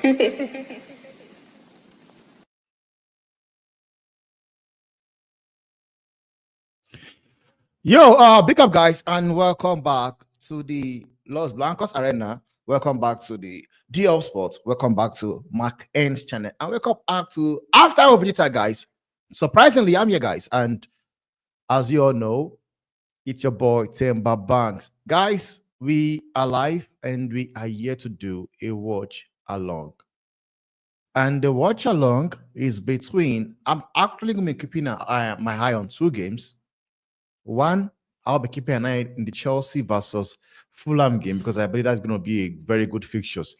Yo, big up, guys, and welcome back to the Los Blancos Arena. Welcome back to the D of Sports. Welcome back to Mark N's channel, and welcome back to After Ovita, guys. Surprisingly, I'm here, guys, and as you all know, it's your boy Timber Banks, guys. We are live, and we are here to do a watch along. And the watch along is between. I'm actually going to be keeping my eye on two games. One, I'll be keeping an eye in the Chelsea versus Fulham game because I believe that's going to be a very good fixtures.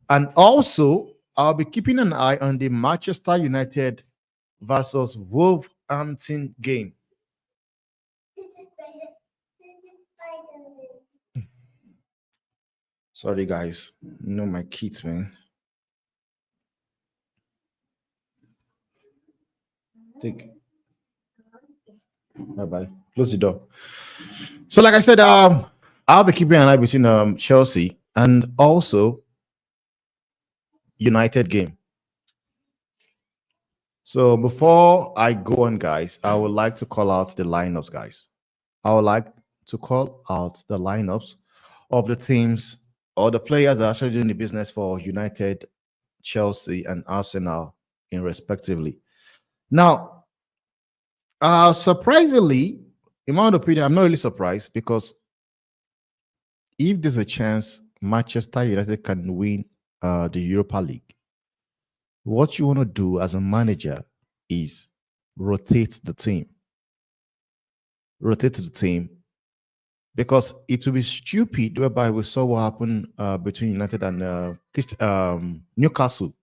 And also, I'll be keeping an eye on the Manchester United versus Wolverhampton game. Sorry, guys. You know my kids, man. Take. Bye-bye. Close the door. So, like I said, I'll be keeping an eye between Chelsea and also United game. So before I go on, guys, I would like to call out the lineups, guys. I would like to call out the lineups of the teams or the players that are actually doing the business for United, Chelsea, and Arsenal, in respectively. Now, surprisingly, in my own opinion, I'm not really surprised because if there's a chance Manchester United can win the Europa League, what you want to do as a manager is rotate the team. Rotate the team because it will be stupid whereby we saw what happened between United and Newcastle,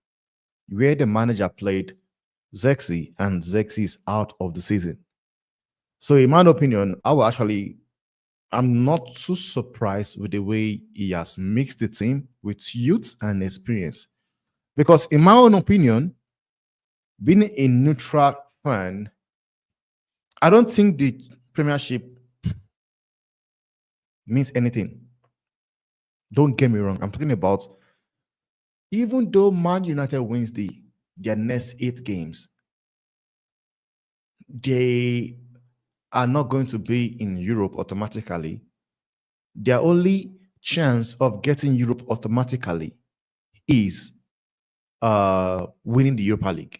where the manager played Zexi and Zexi is out of the season. So in my opinion, I'm not too surprised with the way he has mixed the team with youth and experience. Because in my own opinion, being a neutral fan, I don't think the Premiership means anything. Don't get me wrong. I'm talking about even though Man United wins their next 8 games, they are not going to be in Europe automatically. Their only chance of getting Europe automatically is winning the Europa League.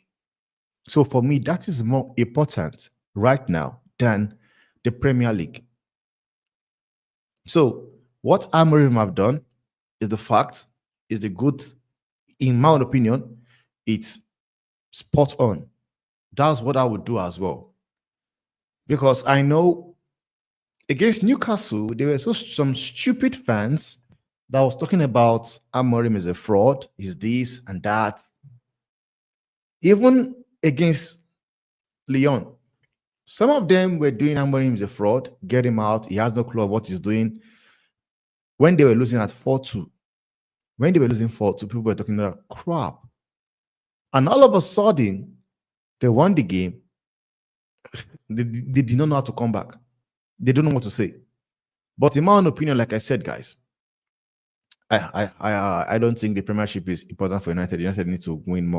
So for me, that is more important right now than the Premier League. So what Amorim have done is the good, in my own opinion, it's spot on. That's what I would do as well. Because I know against Newcastle, there were some stupid fans that was talking about Amorim is a fraud, is this and that. Even against Lyon, some of them were doing Amorim is a fraud, get him out, he has no clue of what he's doing. When they were losing at 4-2, people were talking about crap. And all of a sudden, they won the game. They did not know how to come back. They don't know what to say. But in my own opinion, like I said, guys, I don't think the Premiership is important for United. United need to win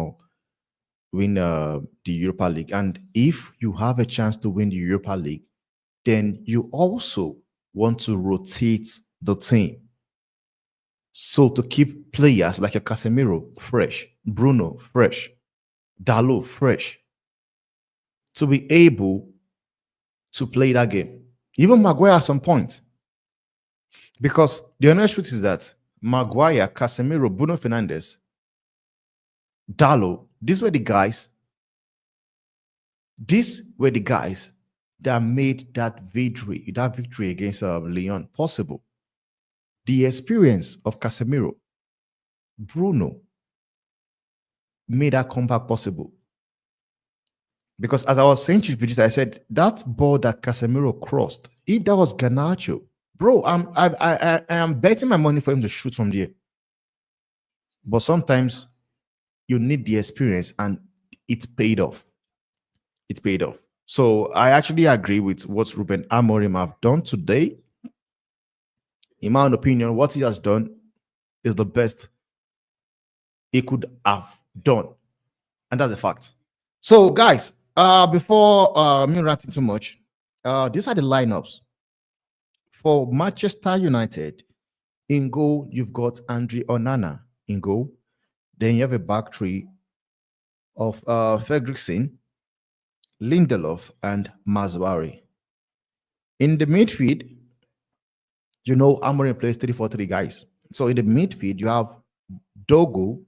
the Europa League. And if you have a chance to win the Europa League, then you also want to rotate the team. So to keep players like a Casemiro fresh, Bruno fresh, Dalot fresh, to be able to play that game. Even Maguire at some point. Because the honest truth is that Maguire, Casemiro, Bruno Fernandes, Dalot, these were the guys that made that victory against Lyon possible. The experience of Casemiro, Bruno, made that comeback possible. Because as I was saying to you, I said that ball that Casemiro crossed, if that was Garnacho, bro, I am betting my money for him to shoot from there. But sometimes you need the experience, and it paid off. It paid off. So I actually agree with what Ruben Amorim have done today. In my own opinion, what he has done is the best he could have done. And that's a fact. So, guys, before me ranting too much, these are the lineups for Manchester United. In goal, you've got Andre Onana in goal. Then you have a back three of Fredrickson, Lindelof, and Mazwari. In the midfield, you know Amorim plays 3-4-3 guys. So in the midfield, you have Dogo,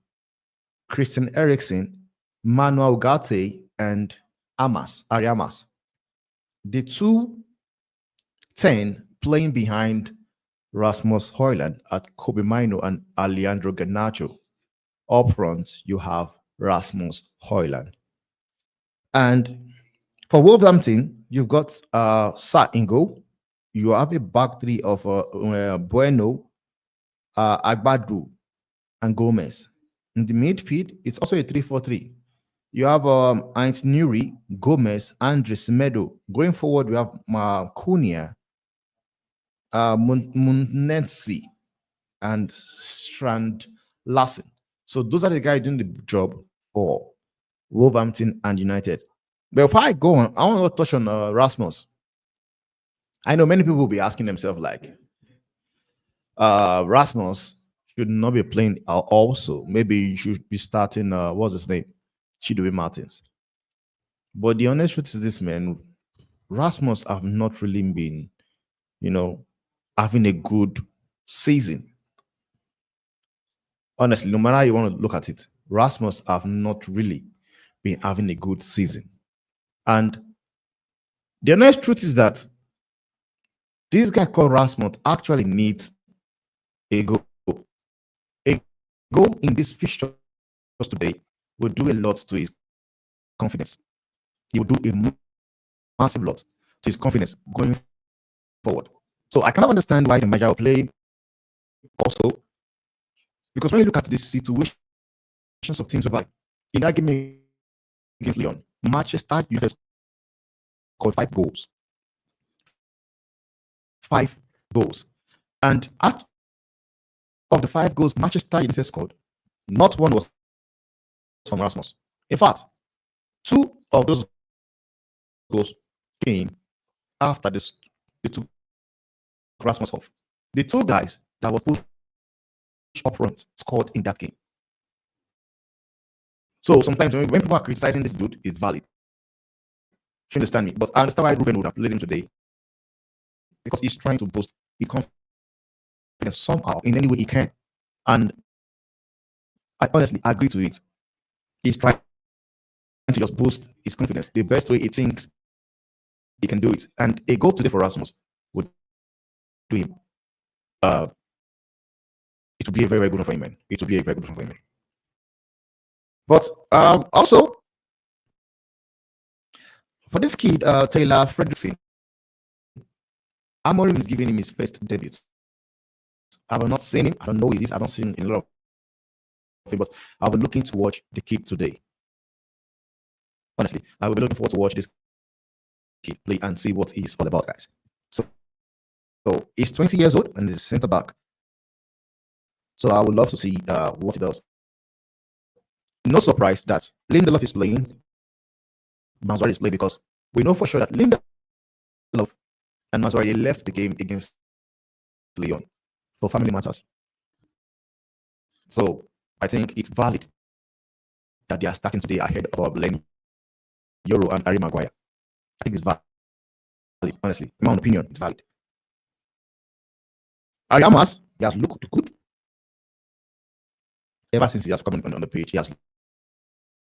Christian Eriksen, Manuel Ugarte, and Ariamas. The two 10 playing behind Rasmus Højlund at Kobe Mino and Alejandro Garnacho. Up front, you have Rasmus Højlund. And for Wolverhampton, you've got Sa in goal. You have a back three of Bueno, Agbadu, and Gomez. In the midfield, it's also a 3-4-3. You have Heinz Nuri, Gomez, Andres Medo. Going forward, we have Cunha, Munensi, and Strand Larsen. So those are the guys doing the job for Wolverhampton and United. But if I go on, I want to touch on Rasmus. I know many people will be asking themselves, like, Rasmus should not be playing also. Maybe you should be starting, what's his name? Chidwe Martins. But the honest truth is this, man, Rasmus have not really been, having a good season. Honestly, no matter how you want to look at it, Rasmus have not really been having a good season. And the honest truth is that this guy called Rasmus actually needs a goal. A goal in this fixture today will do a lot to his confidence. He will do a massive lot to his confidence going forward. So I cannot understand why the manager will play also, because when you look at this situations of teams whereby in that game against Lyon, Manchester United scored 5 goals. 5 goals. And out of the 5 goals Manchester United scored, not one was from Rasmus. In fact, 2 of those goals came after they took Rasmus off. The 2 guys that were put up front scored in that game. So sometimes when people are criticizing this dude, it's valid. You understand me? But I understand why Ruben would have played him today, because he's trying to boost his confidence somehow in any way he can. And I honestly agree to it. He's trying to just boost his confidence the best way he thinks he can do it. And a goal today for Rasmus would do him. It would be a very, very good one for him, man. It would be a very good one for him, man. But also, for this kid, Taylor Fredrickson, Amorim is giving him his first debut. I have not seen him. I don't know who he is. I don't see him in a lot of him, but I'll be looking to watch the kid today. Honestly, I will be looking forward to watch this kid play and see what he's all about, guys. So he's 20 years old and he's centre back. So I would love to see what he does. No surprise that Lindelof is playing. Mazwari is playing, because we know for sure that Lindelof and Mazwari left the game against Lyon for family matters. So I think it's valid that they are starting today ahead of Len Euro and Harry Maguire. I think it's valid. Honestly, in my own opinion, it's valid. Ariamas, he has looked good. Ever since he has come on the pitch, he has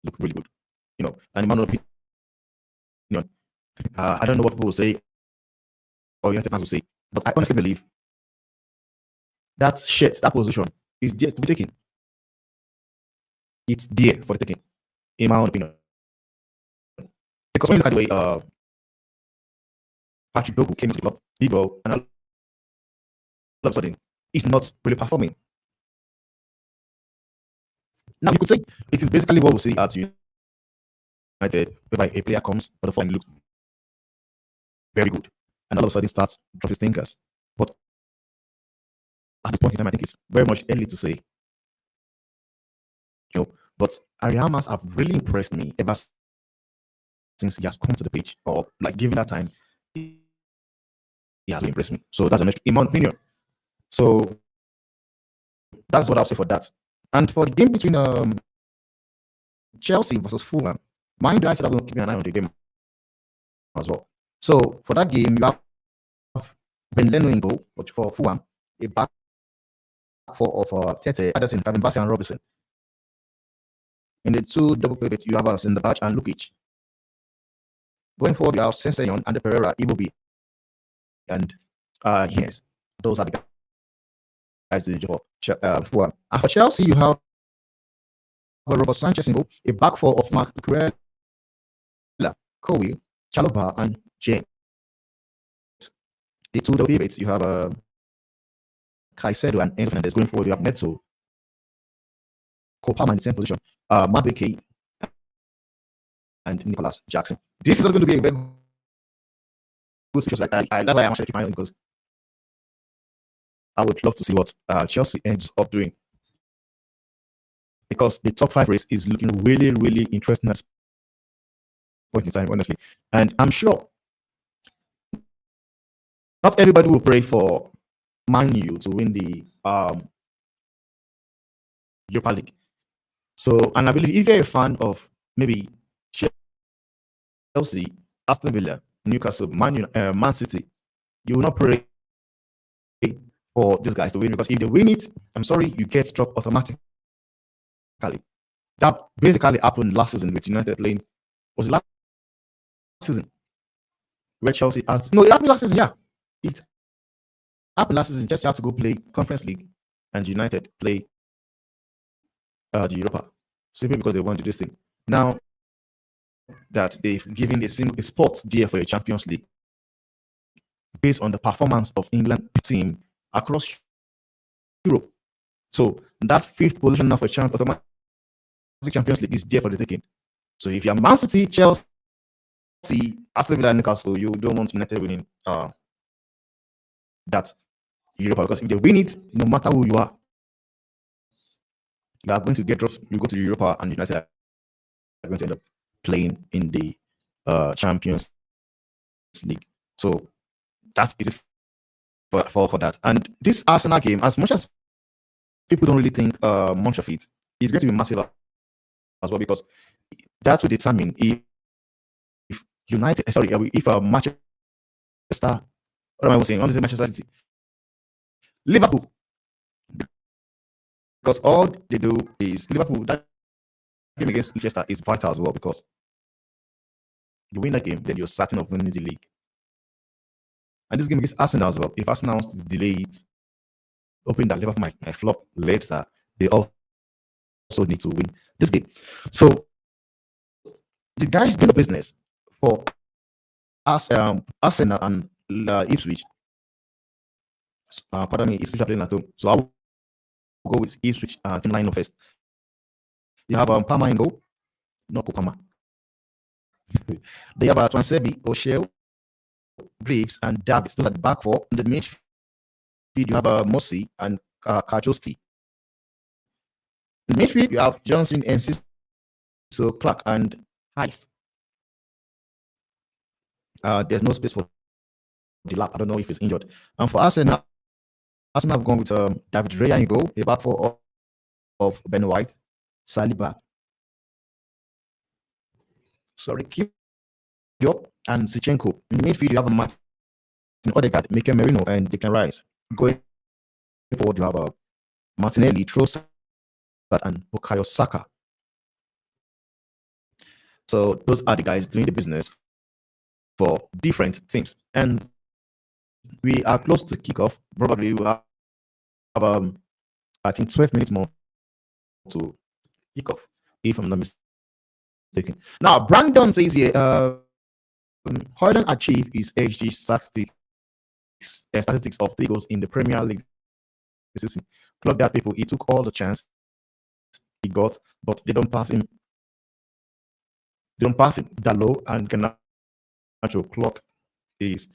looked really good. And in my own opinion, I don't know what people will say or United fans will say, but I honestly believe that shirt, that position is there to be taken. It's there for the taking, in my own opinion. Because when you look at the way Patrick Dogu came into the club, did well, and all of a sudden, he's not really performing. Now, you could say it is basically what we see at United, whereby a player comes for the form and looks very good, and all of a sudden starts dropping stinkers. But at this point in time, I think it's very much early to say But Ariamas have really impressed me ever since he has come to the pitch, or like given that time, he has impressed me. So that's in my opinion. So that's what I'll say for that. And for the game between Chelsea versus Fulham, mind you, I said I'm going to keep an eye on the game as well. So for that game, you have Ben Leno in goal for Fulham, a back four of Tete, Addison, Kevin Bassey, and Robinson. In the two double pivots, you have us in the batch and Lukic. Going forward, you have Sensayon and the Pereira, Iwobi, and yes, those are the guys to the job for Fulham. And for Chelsea, you have Robert Sanchez in goal, a back four of Mark Cucurella, Kobe, Chalobah, and James. The two double pivots, you have Caicedo and Enzo Fernandez. Going forward, you have Neto, Kopama in the same position, Mabeke, and Nicholas Jackson. This is going to be a very good situation. That's why I'm actually keeping my own, because I would love to see what Chelsea ends up doing, because the top 5 race is looking really, really interesting at this point in time, honestly. And I'm sure not everybody will pray for Man U to win the Europa League. So, and I believe if you're a fan of maybe Chelsea, Aston Villa, Newcastle, Man City, you will not pray for these guys to win, because if they win it, I'm sorry, you get dropped automatically. That basically happened last season with United playing. Was it last season where Chelsea had? No, it happened last season. Yeah, it happened last season. Chelsea had to go play Conference League, and United play the Europa, simply because they wanted this thing. Now that they've given a sports deal for a Champions League based on the performance of England team across Europe, so that 5th position now for automatic Champions League is there for the taking. So if you're Man City, Chelsea, Aston Villa, and Newcastle, you don't want United winning that Europa, because if they win it, no matter who you are going to get dropped. You go to Europa, and United are going to end up playing in the Champions League. So that is it for that. And this Arsenal game, as much as people don't really think much of it, is going to be massive as well, because that will determine if United, sorry, if Manchester, what am I saying? I want to say Manchester City, Liverpool, because all they do is Liverpool. That game against Manchester is vital as well, because you win that game, then you're certain of winning the league. And this game against Arsenal as well, if Arsenal wants to delay it, hoping that Liverpool might flop later, they also need to win this game. So the guys do the business for us, Arsenal and Ipswich. Pardon me, Ipswich are playing at home. So I will go with Ipswich team line first. You have Palmer in goal, not Kopama. They have Twansebi, O'Shea, Graves, and Davis. Those are the back four. In the midfield, you have Mossy and Kajosti. In the midfield, you have Johnson and so Clark and Heist. There's no space for the lap. I don't know if he's injured. And for Arsenal have gone with David Raya in goal, a back four of Ben White, Saliba, Kyo, and Sichenko. In the midfield, you have Martin Odegaard, Mikel Merino, and Declan Rice. Going forward, you have Martinelli, Trossard, and Bukayo Saka. So those are the guys doing the business for different teams. And we are close to kickoff. Probably we'll have I think 12 minutes more to kick off, if I'm not mistaken. Now, Brandon says here, Hoyland achieved his XG statistics of 3 goals in the Premier League this season. Plug that, people. He took all the chance he got, but they don't pass him. They don't pass him that low, and can actual clock is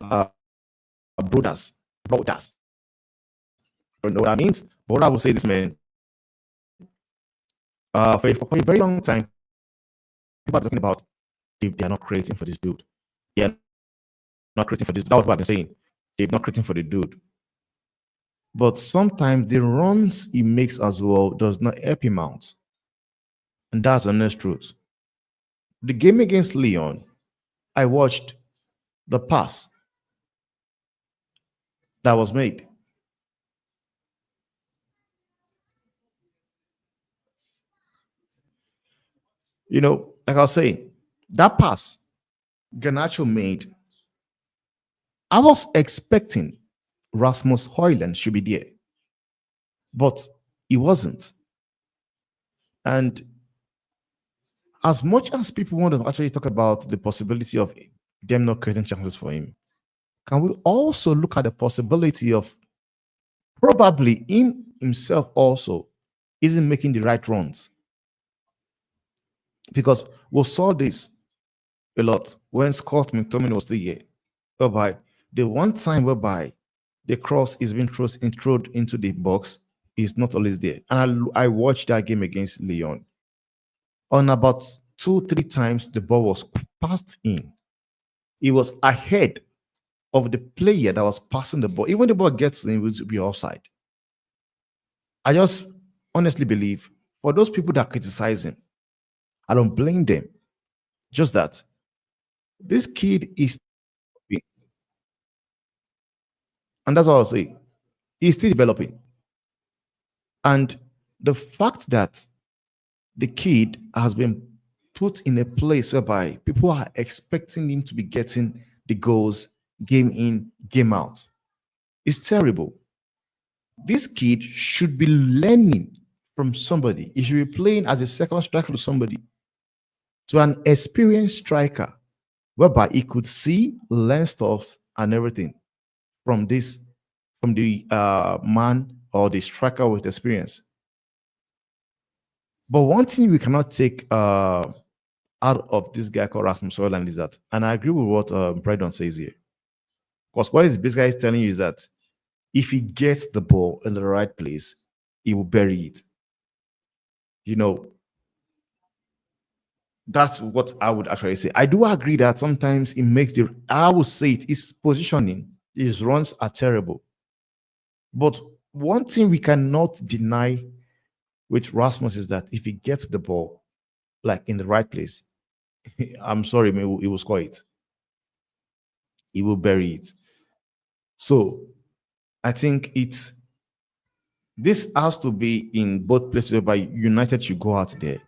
Brothers. I don't know what that means, but I will say this, man. For a very long time, people are talking about if they are not creating for this dude. They are not creating for this. That's what I've been saying. They're not creating for the dude. But sometimes the runs he makes as well does not help him out. And that's the honest truth. The game against Leon, I watched the pass that was made. Like I was saying, that pass Ganacho made, I was expecting Rasmus Hoyland should be there, but he wasn't. And as much as people want to actually talk about the possibility of them not creating chances for him, can we also look at the possibility of probably him himself also isn't making the right runs? Because we saw this a lot when Scott McTominay was still here, whereby the one time whereby the cross is being thrown into the box is not always there. And I watched that game against Leon. On about 2-3 times, the ball was passed in. It was ahead of the player that was passing the ball. Even the ball gets in, it will be offside. I just honestly believe for those people that criticize him, I don't blame them. Just that this kid is, and that's what I'll say, he's still developing. And the fact that the kid has been put in a place whereby people are expecting him to be getting the goals game in, game out is terrible. This kid should be learning from somebody. He should be playing as a second striker to somebody, to an experienced striker, whereby he could see, learn stuffs and everything from the man or the striker with experience. But one thing we cannot take out of this guy called Rasmus Højlund is that, and I agree with what Brydon says here, because what this guy is telling you is that if he gets the ball in the right place, he will bury it. That's what I would actually say. I do agree that sometimes it makes I would say his positioning, his runs are terrible. But one thing we cannot deny with Rasmus is that if he gets the ball like in the right place, I'm sorry, man, he will score it. He will bury it. So I think this has to be in both places whereby United should go out there,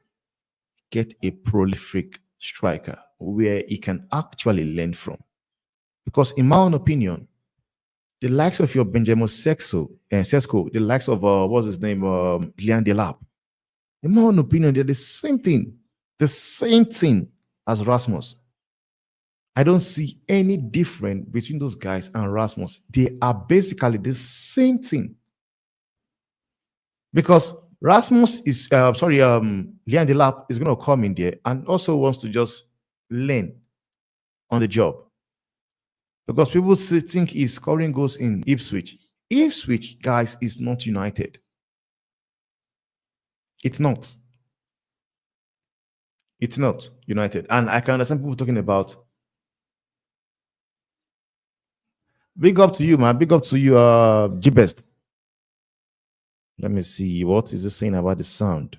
get a prolific striker where he can actually learn from. Because in my own opinion, the likes of your Benjamin Sesko, the likes of what's his name, Lian Delap, in my own opinion, they're the same thing as Rasmus. I don't see any difference between those guys and Rasmus. They are basically the same thing. Because Rasmus is, Lian Delap is going to come in there and also wants to just learn on the job. Because people think he's scoring goals in Ipswich. Ipswich, guys, is not United. It's not. It's not United. And I can understand people talking about, big up to you, man. Big up to you, G-Best. Let me see. What is it saying about the sound?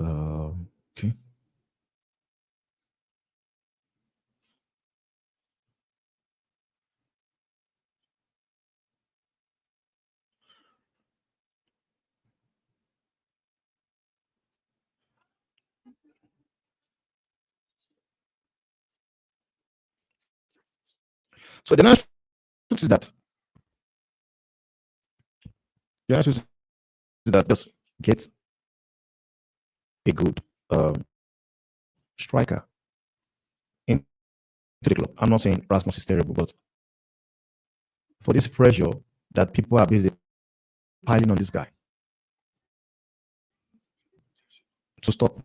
Okay. So the next truth is that just get a good striker into the club. I'm not saying Rasmus is terrible, but for this pressure that people are busy piling on this guy to stop,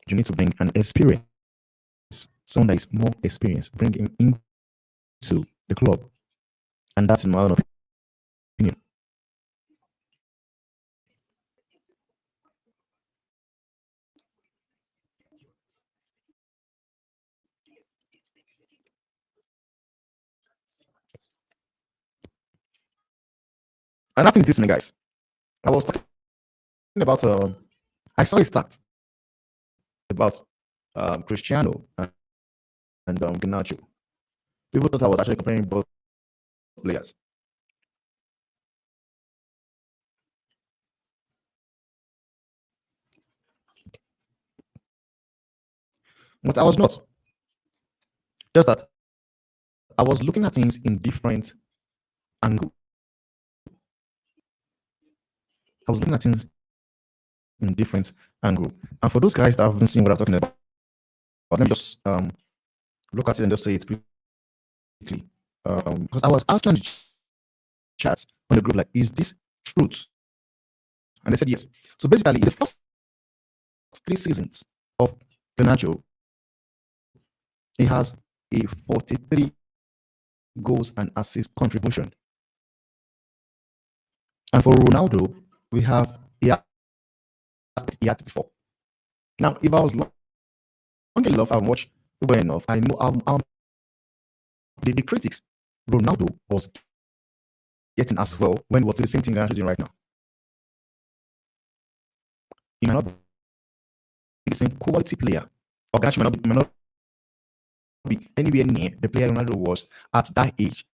you need to bring an experience, someone that is more experienced, bring him into the club. And that's my own opinion. And I think this, guys, I was talking about, I saw a stat about Cristiano and Garnacho. People thought I was actually comparing both players. But I was not. Just that I was looking at things in different angle. I was looking at things in different angle. And for those guys that haven't seen what I'm talking about, let me just look at it and just say it quickly. Because I was asking the chat on the group, like, is this truth? And they said yes. So basically, in the first 3 seasons of Garnacho, he has a 43 goals and assist contribution. And for Ronaldo, we have he had 34. Now, if I was long enough, I've watched football enough, I know how the critics Ronaldo was getting as well when he was doing the same thing Garnacho doing right now. He might not be the same quality player, or Garnacho might not be anywhere near the player Ronaldo was at that age.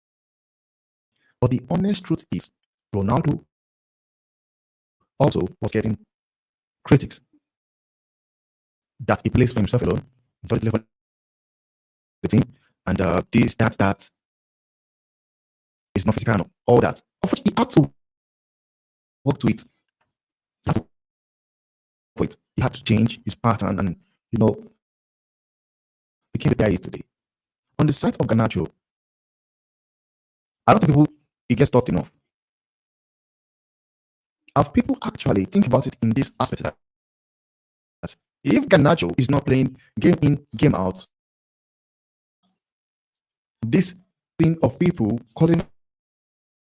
But the honest truth is, Ronaldo also was getting critics that he plays for himself alone, he doesn't play for the team, and this, that is not physical, all that. Of which he had to work to it. He had to for it. He had to change his pattern and, became the guy he is today. On the side of Garnacho, I don't think people it gets talked enough. Have people actually think about it in this aspect that if Garnacho is not playing game in, game out, this thing of people calling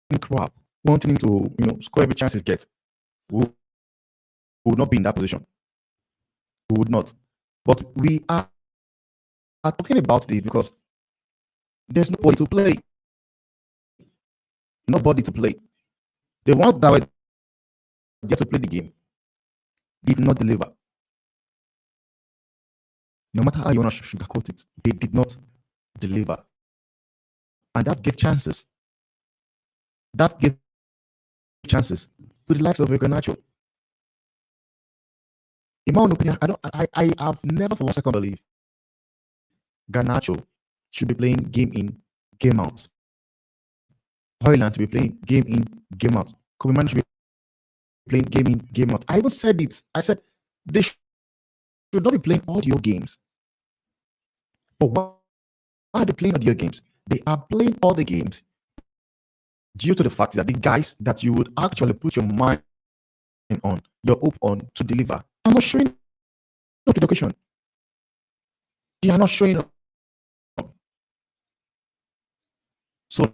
him crap, wanting him to, score every chance he gets, would not be in that position. We would not. But we are talking about this because there's nobody to play. Nobody to play. The ones that were there to play the game did not deliver. No matter how you want to sugarcoat it, they did not deliver. And that gave chances. That gave chances to the likes of Garnacho. In my own opinion, I have never for 1 second believed Garnacho should be playing game in, game out. Hoyland to be playing game in, game out. Kobe should be playing game in, game out. I even said it. I said they should not be playing audio games. But why are they playing audio games? They are playing all the games due to the fact that the guys that you would actually put your mind on, your hope on to deliver, are not showing up to the occasion. They are not showing up. So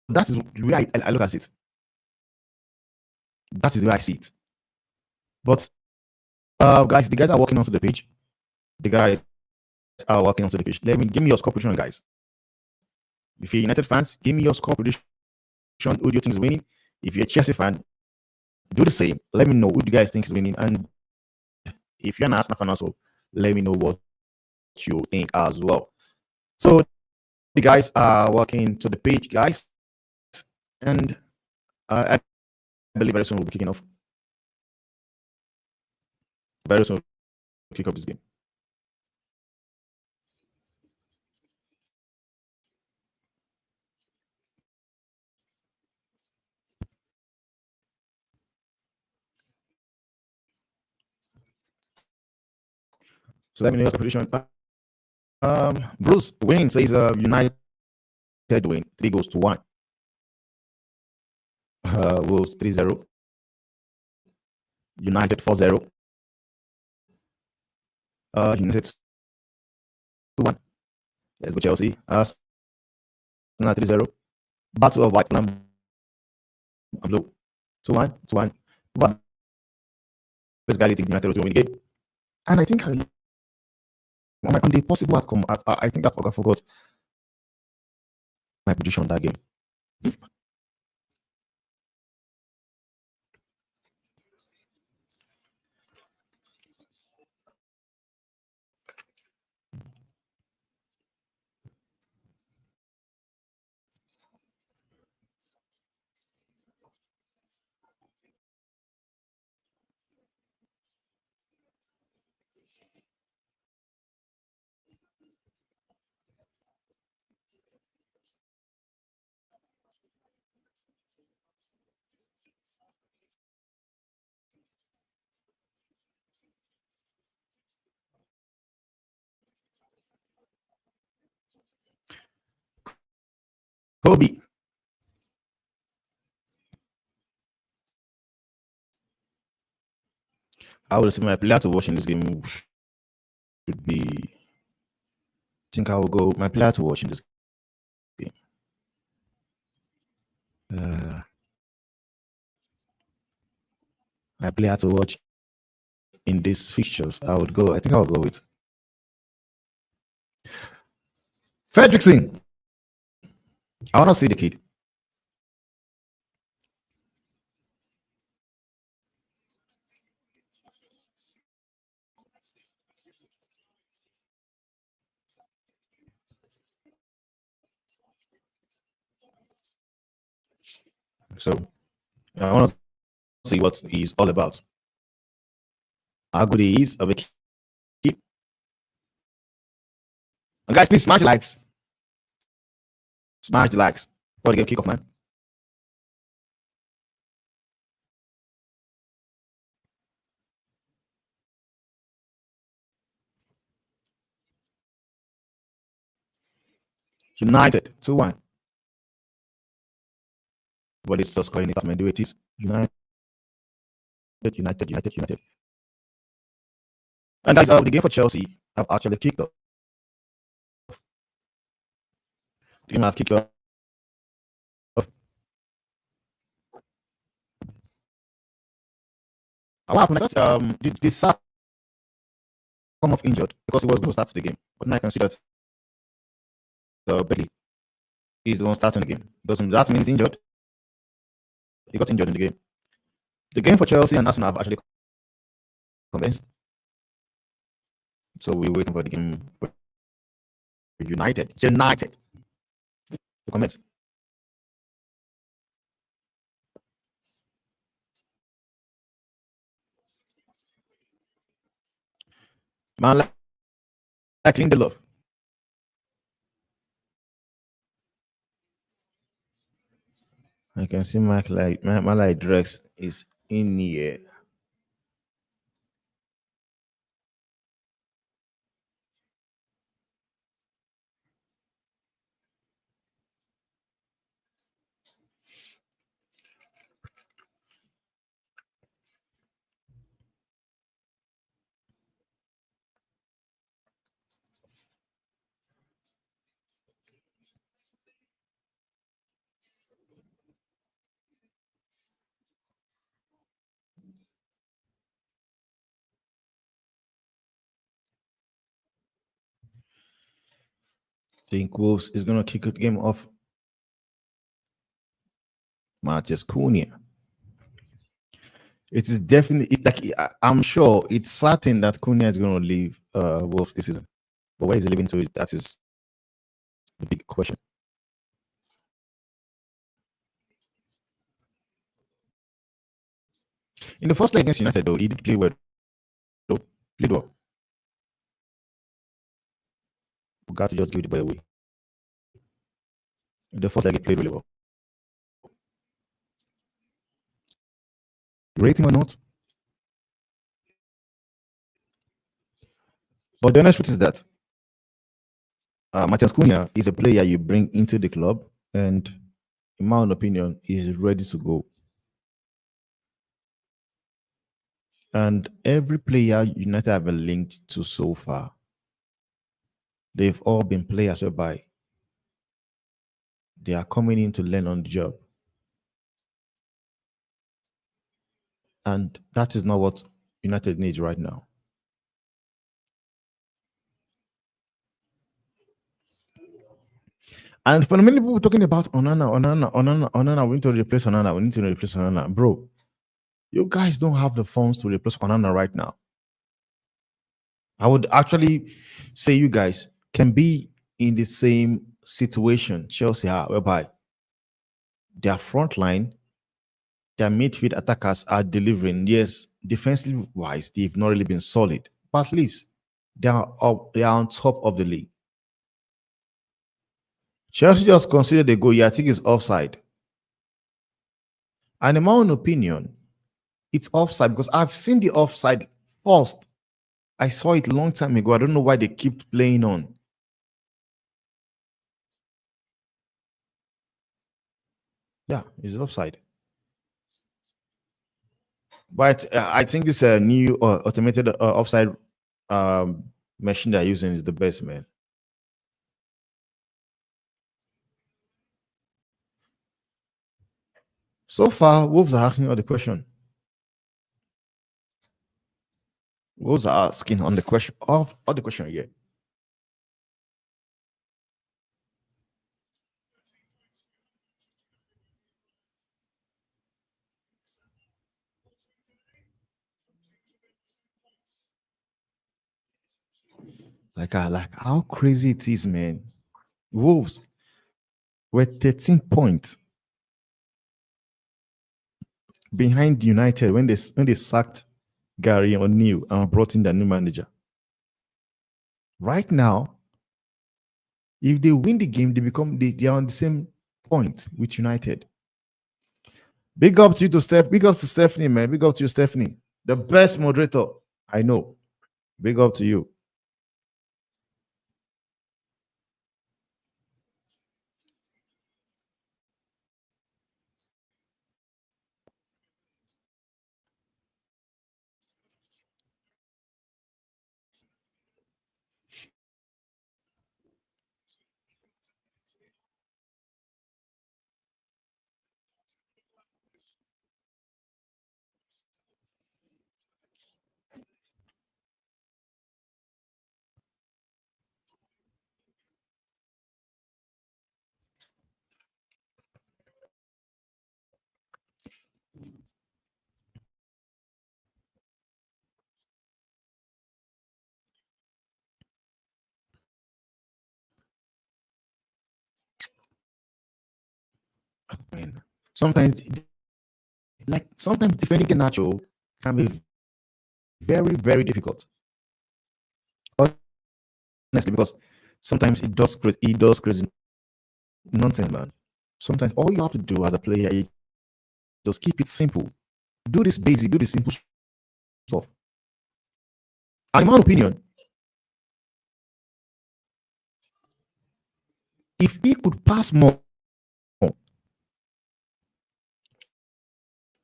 that is the way I look at it. That is the way I see it. But guys, the guys are working onto the page. The guys are working onto the page. Give me your score prediction, guys. If you're United fans, give me your score prediction. Who do you think is winning? If you're a Chelsea fan, do the same. Let me know who do you guys think is winning. And if you're an Arsenal fan also, let me know what you think as well. So the guys are working to the page, guys. And I believe very soon we'll be kicking off. Very soon we'll kick off this game. So let me know your prediction. Bruce Wayne says United win 3-1. Wolves 3-0. United 4-0. United 2-1. Let's go Chelsea. Now 3-0. Battle of White Lamb and Blue. 2-1. 2-1. But basically, I think United will win the game. And I think on the possible outcome, I think I forgot my prediction on that game. Kobe. I would say my player to watch in this game should be. I think I will go my player to watch in this game. My player to watch in these fixtures, I think I would go with Fredrickson. I want to see the kid. So I want to see what he's all about. How good he is of a kid. And guys, please smash the likes. Smash the likes. For the game kickoff, man. United 2-1. What is scoring it? Do it is United. And guys, the game for Chelsea have actually kicked off. The game have kicked off. What happened? I got the Saka come off injured because he was going to start the game, but now I can see that Bailey is the one starting the game. Doesn't that mean he's injured? He got injured in the game. The game for Chelsea and Arsenal have actually commenced. So we're waiting for the game for United to commence. Man, like Lindelof. I can see my like Drex is in here. I think Wolves is going to kick the game off. Matheus Cunha. It is definitely I'm sure it's certain that Cunha is going to leave Wolves this season. But where is he leaving to? That is the big question. In the first leg against United, though, he did play well. Played well. We got to just give the ball away. In the first leg, he played really well. Rating or not? But the honest truth is that Matheus Cunha is a player you bring into the club, and in my own opinion, is ready to go. And every player United have been linked to so far, they've all been players whereby They are coming in to learn on the job. And that is not what United needs right now. And for many people talking about Onana, we need to replace Onana, we need to replace Onana. Bro, you guys don't have the funds to replace Onana right now. I would actually say you guys can be in the same situation Chelsea are, whereby their front line, their midfield attackers are delivering. Yes, defensively wise, they've not really been solid, but at least they are up, they are on top of the league. Chelsea just considered a goal. Yeah, I think it's offside. And in my own opinion, it's offside because I've seen the offside first. I saw it a long time ago. I don't know why they keep playing on. Yeah, it's offside. But I think this new automated offside um, machine they're using is the best, man. So far, Wolves are asking all the question. Wolves are asking on the question of all the question again. Like how crazy it is, man. Wolves were 13 points behind United when they sacked Gary O'Neill and brought in the new manager. Right now, if they win the game, they are on the same point with United. Big up to you to Steph. Big up to Stephanie, man. Big up to you, Stephanie. The best moderator I know. Big up to you. Man. Sometimes, sometimes defending Garnacho can be very, very difficult. Honestly, because sometimes it does crazy nonsense, man. Sometimes all you have to do as a player is just keep it simple. Do this basic, do this simple stuff. And in my opinion, if he could pass more,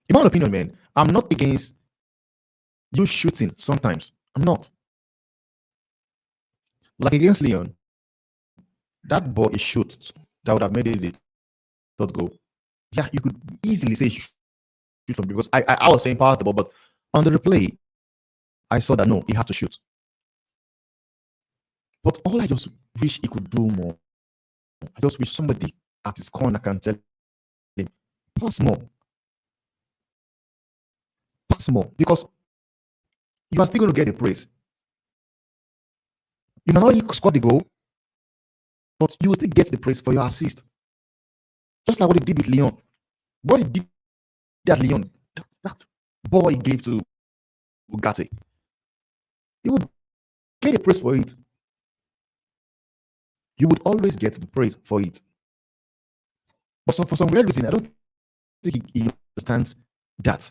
in my opinion, man, I'm not against you shooting sometimes. I'm not. Like against Leon, that ball is shoot that would have made it the third goal. Yeah, you could easily say shoot from because I was saying pass the ball, but on the replay, I saw that no, he had to shoot. But all I just wish he could do more. I just wish somebody at his corner can tell him, pass more, pass more, because you are still going to get the praise. You might not really score the goal, but you will still get the praise for your assist. Just like what he did with Leon. What he did at Leon, that ball he gave to Ugarte, he would get the praise for it. You would always get the praise for it. But for some weird reason, I don't think he understands that.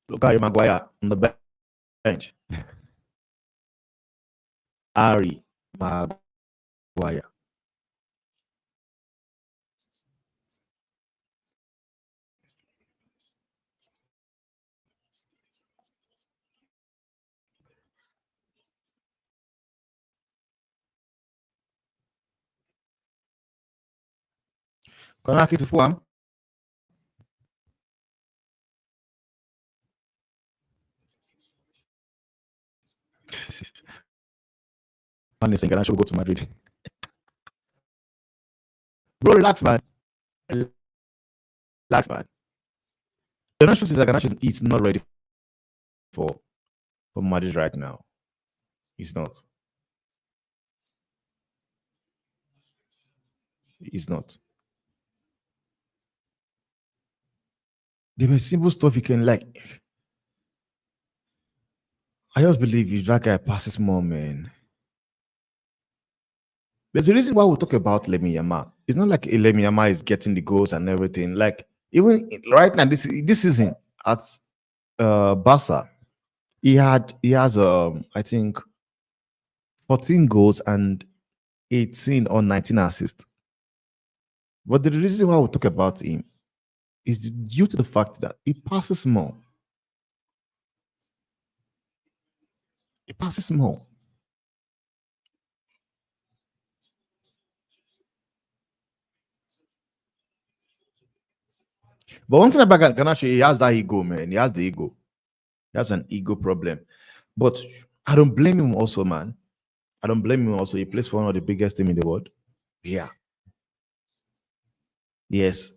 Look at Maguire on the bench. Harry Maguire. Corner kick to Fulham. Man is saying Garnacho will go to Madrid. Bro, relax, man. Relax, man. Garnacho says that Garnacho is not ready for Madrid right now. He's not. He's not. There were simple stuff you can like. I just believe if that guy passes more, man. There's a reason why we talk about Lemmy Yamal. It's not like Lemmy Yamal is getting the goals and everything. Like even right now, this season at Barca, he has I think 14 goals and 18 or 19 assists. But the reason why we talk about him is due to the fact that he passes more. He passes more. But one thing about Ganache, he has that ego, man. He has the ego. He has an ego problem. But I don't blame him also, man. I don't blame him also. He plays for one of the biggest team in the world. Yeah. Yes.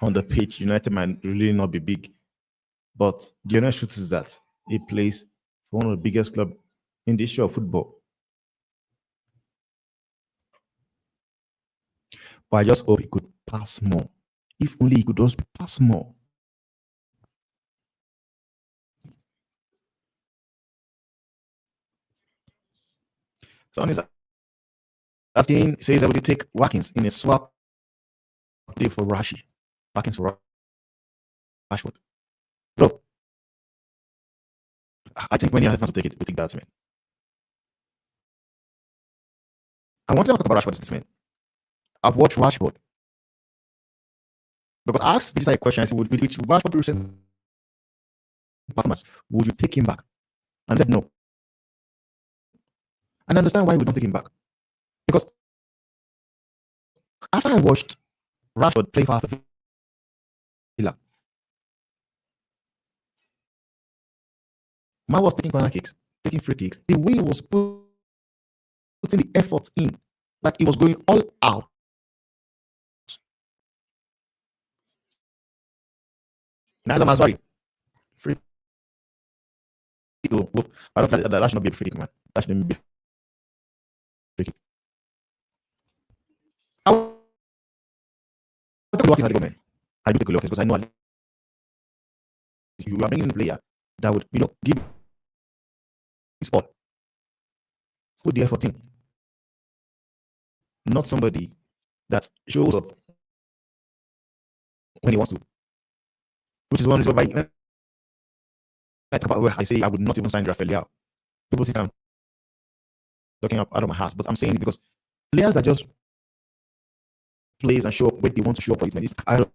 On the pitch, United might really not be big. But the honest truth is that he plays for one of the biggest club in the history of football. But I just hope he could pass more. If only he could just pass more. Someone is asking, says I would take Watkins in a swap deal for Rashi. Watkins for Rashford. Bro, I think when you have to take it, we take that, man. I want to talk about Rashford this man. I've watched Rashford because I asked Peter a question. I said, would which Rashford recent performance would you take him back? And said no. And I understand why we don't take him back. Because after I watched Rashford play fast Villa, man was taking corner kicks, taking free kicks. The way he was putting the effort in, like he was going all out. That's a Maswari. Free kick. I don't think that should not be a free kick, man. That shouldn't be a free kick. I will take a look at the man. I do take a look because I know you are bringing in a player that would, give his all, put the effort in, not somebody that shows up when he wants to, which is one reason why where I say I would not even sign Rafael. People think I'm talking up out of my house, but I'm saying it because players that just plays and show up when they want to show up for it, man, I don't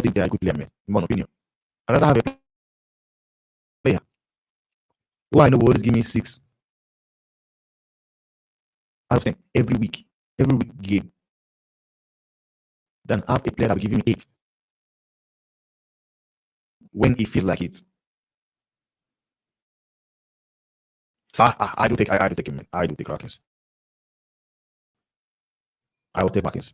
think they are a good player, man, in my opinion. I'd rather have a player who I know will always give me 6 out of 10 every week game, than have a player that will give me 8 when he feels like it. So I do take him, man. I do take Rackins. I will take Rackins.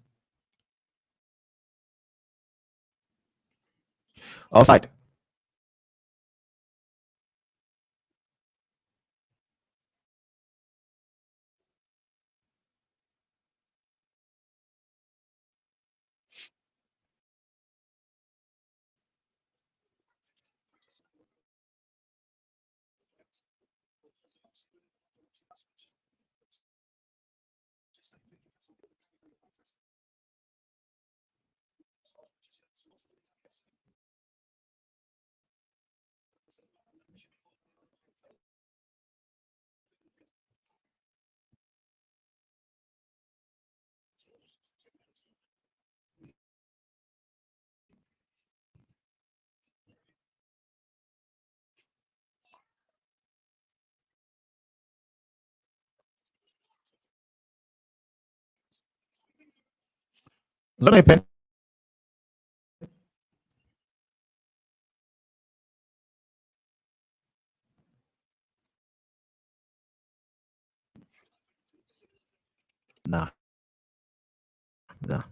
Outside. Is that my pen? Nah, nah.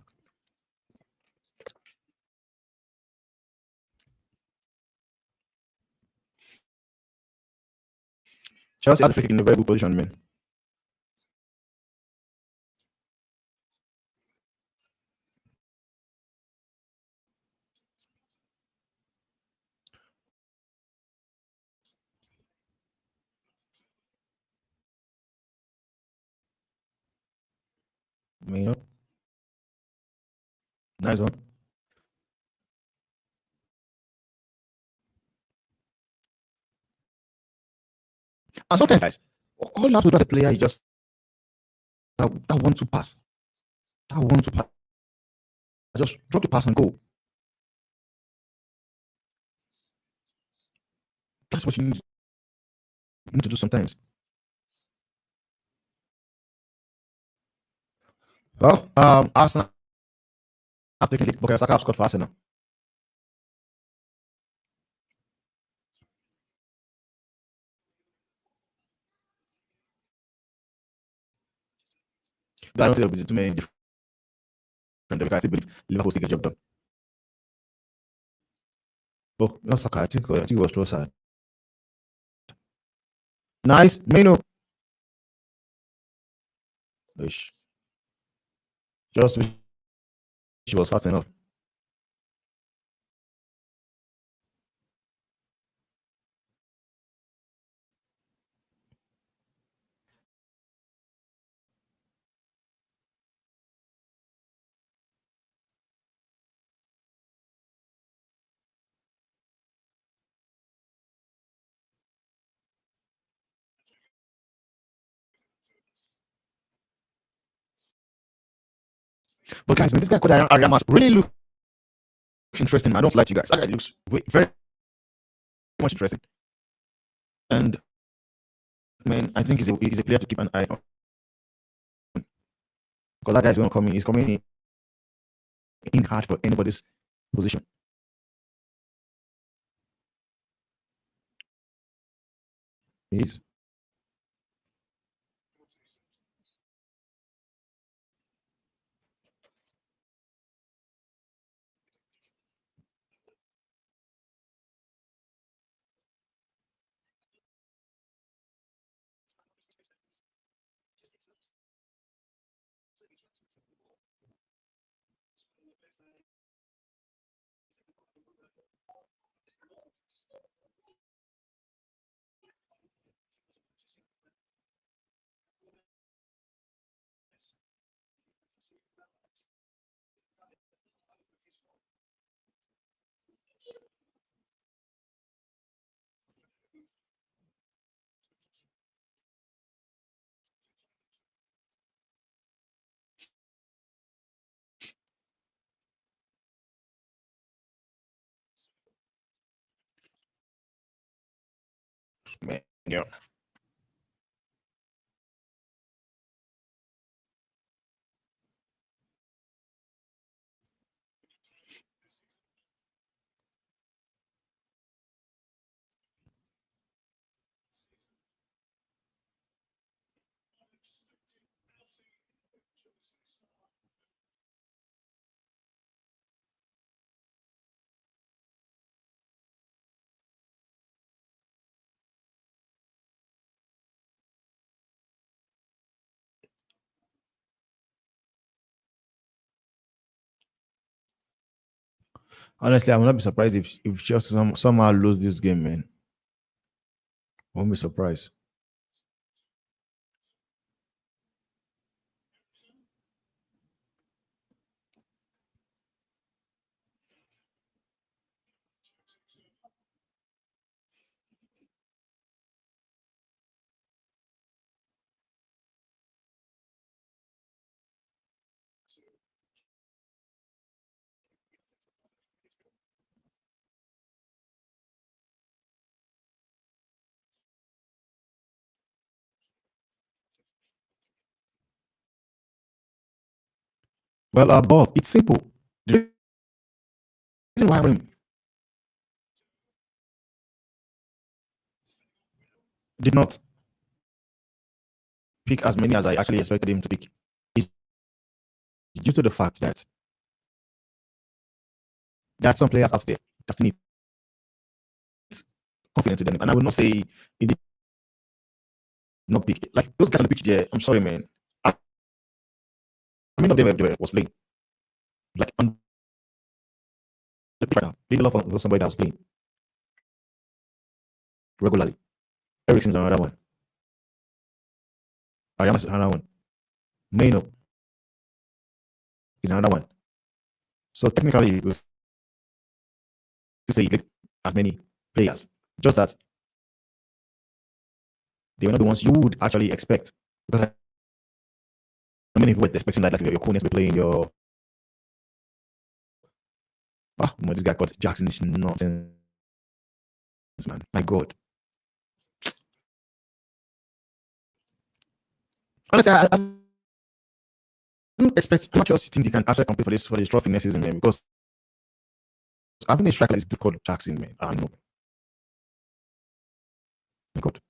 Chelsea had the free kick in a very good position, man. You know, nice one. And sometimes, guys, all you have to do as a player is just that one two pass, that one two pass. Just drop the pass and go. That's what you need to do sometimes. Well, Arsenal have taken it. Bukayo Saka have scored for Arsenal. I don't think there will be too many different. Because I still believe Liverpool still get the job done. Oh, not Saka. I think it was Trossard. Nice, Meno. Ish. Just wish she was fast enough. But guys, man, this guy called Ariamas really looks interesting. I don't like you guys. That guy looks very much interesting. And man, I think he's a player to keep an eye on. Because that guy's going to come in. He's coming in hard for anybody's position. He is. Man, yeah. Honestly, I will not be surprised if Chelsea somehow lose this game, man. Won't be surprised. Well, Bob, it's simple. The reason why I did not pick as many as I actually expected him to pick is due to the fact that there are some players out there that still need confidence in them. And I will not say he did not pick. Like those guys on the pitch there, I'm sorry, man. I mean, of them was playing. Like on the pitch right now, Lindelof was somebody that was playing regularly. Ericsson's another one. Ariana's another one. Maino is another one. So technically, you could say he played as many players. Just that they were not the ones you would actually expect. Because many people were expecting that, like your coolness be playing your. This guy called Jackson is nonsense, man. My God. Honestly, I don't expect how much else you think he can actually compete for this trophy next season, man. Because having a striker is good called Jackson, man. I know. My God.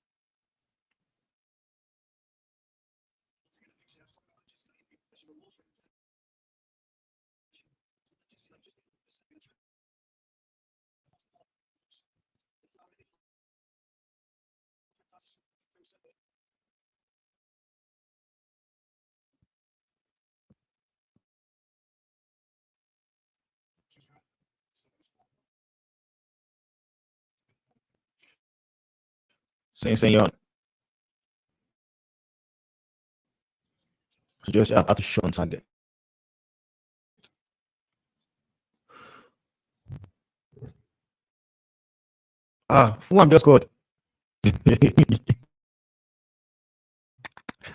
Saying so just have to show on Sunday. Fulham just scored.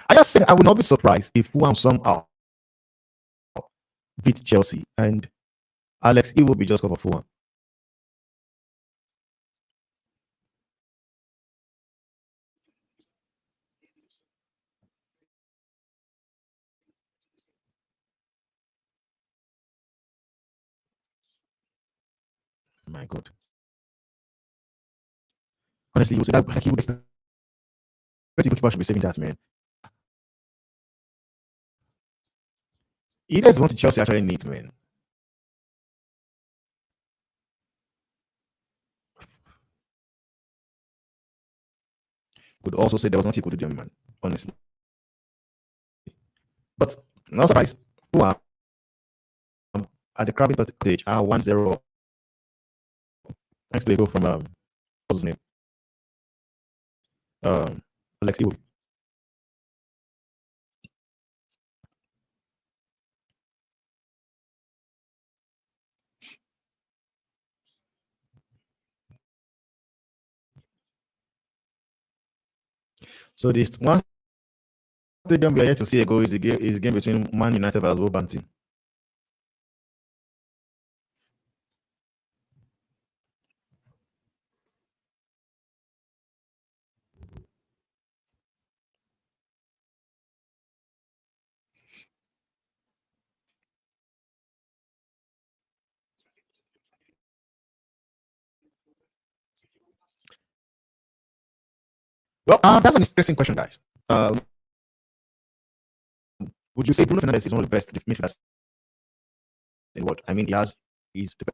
I just said I would not be surprised if Fulham somehow beat Chelsea and Alex will be just cover Fulham. My God. Honestly, you would say that like you would expect the goalkeeper should be saving that, man. He does what Chelsea actually needs, man. Could also say there was nothing he could do, man. Honestly. But not surprised. Fulham at the Crabbing stage are 1-0. Thanks to a goal from what's his name? Alex Iwobi. So this one stadium we are here to see a goal is the game between Man United versus Wolverhampton. Well, that's an interesting question, guys. Would you say Bruno Fernandes is one of the best midfielders in the world? I mean, he's the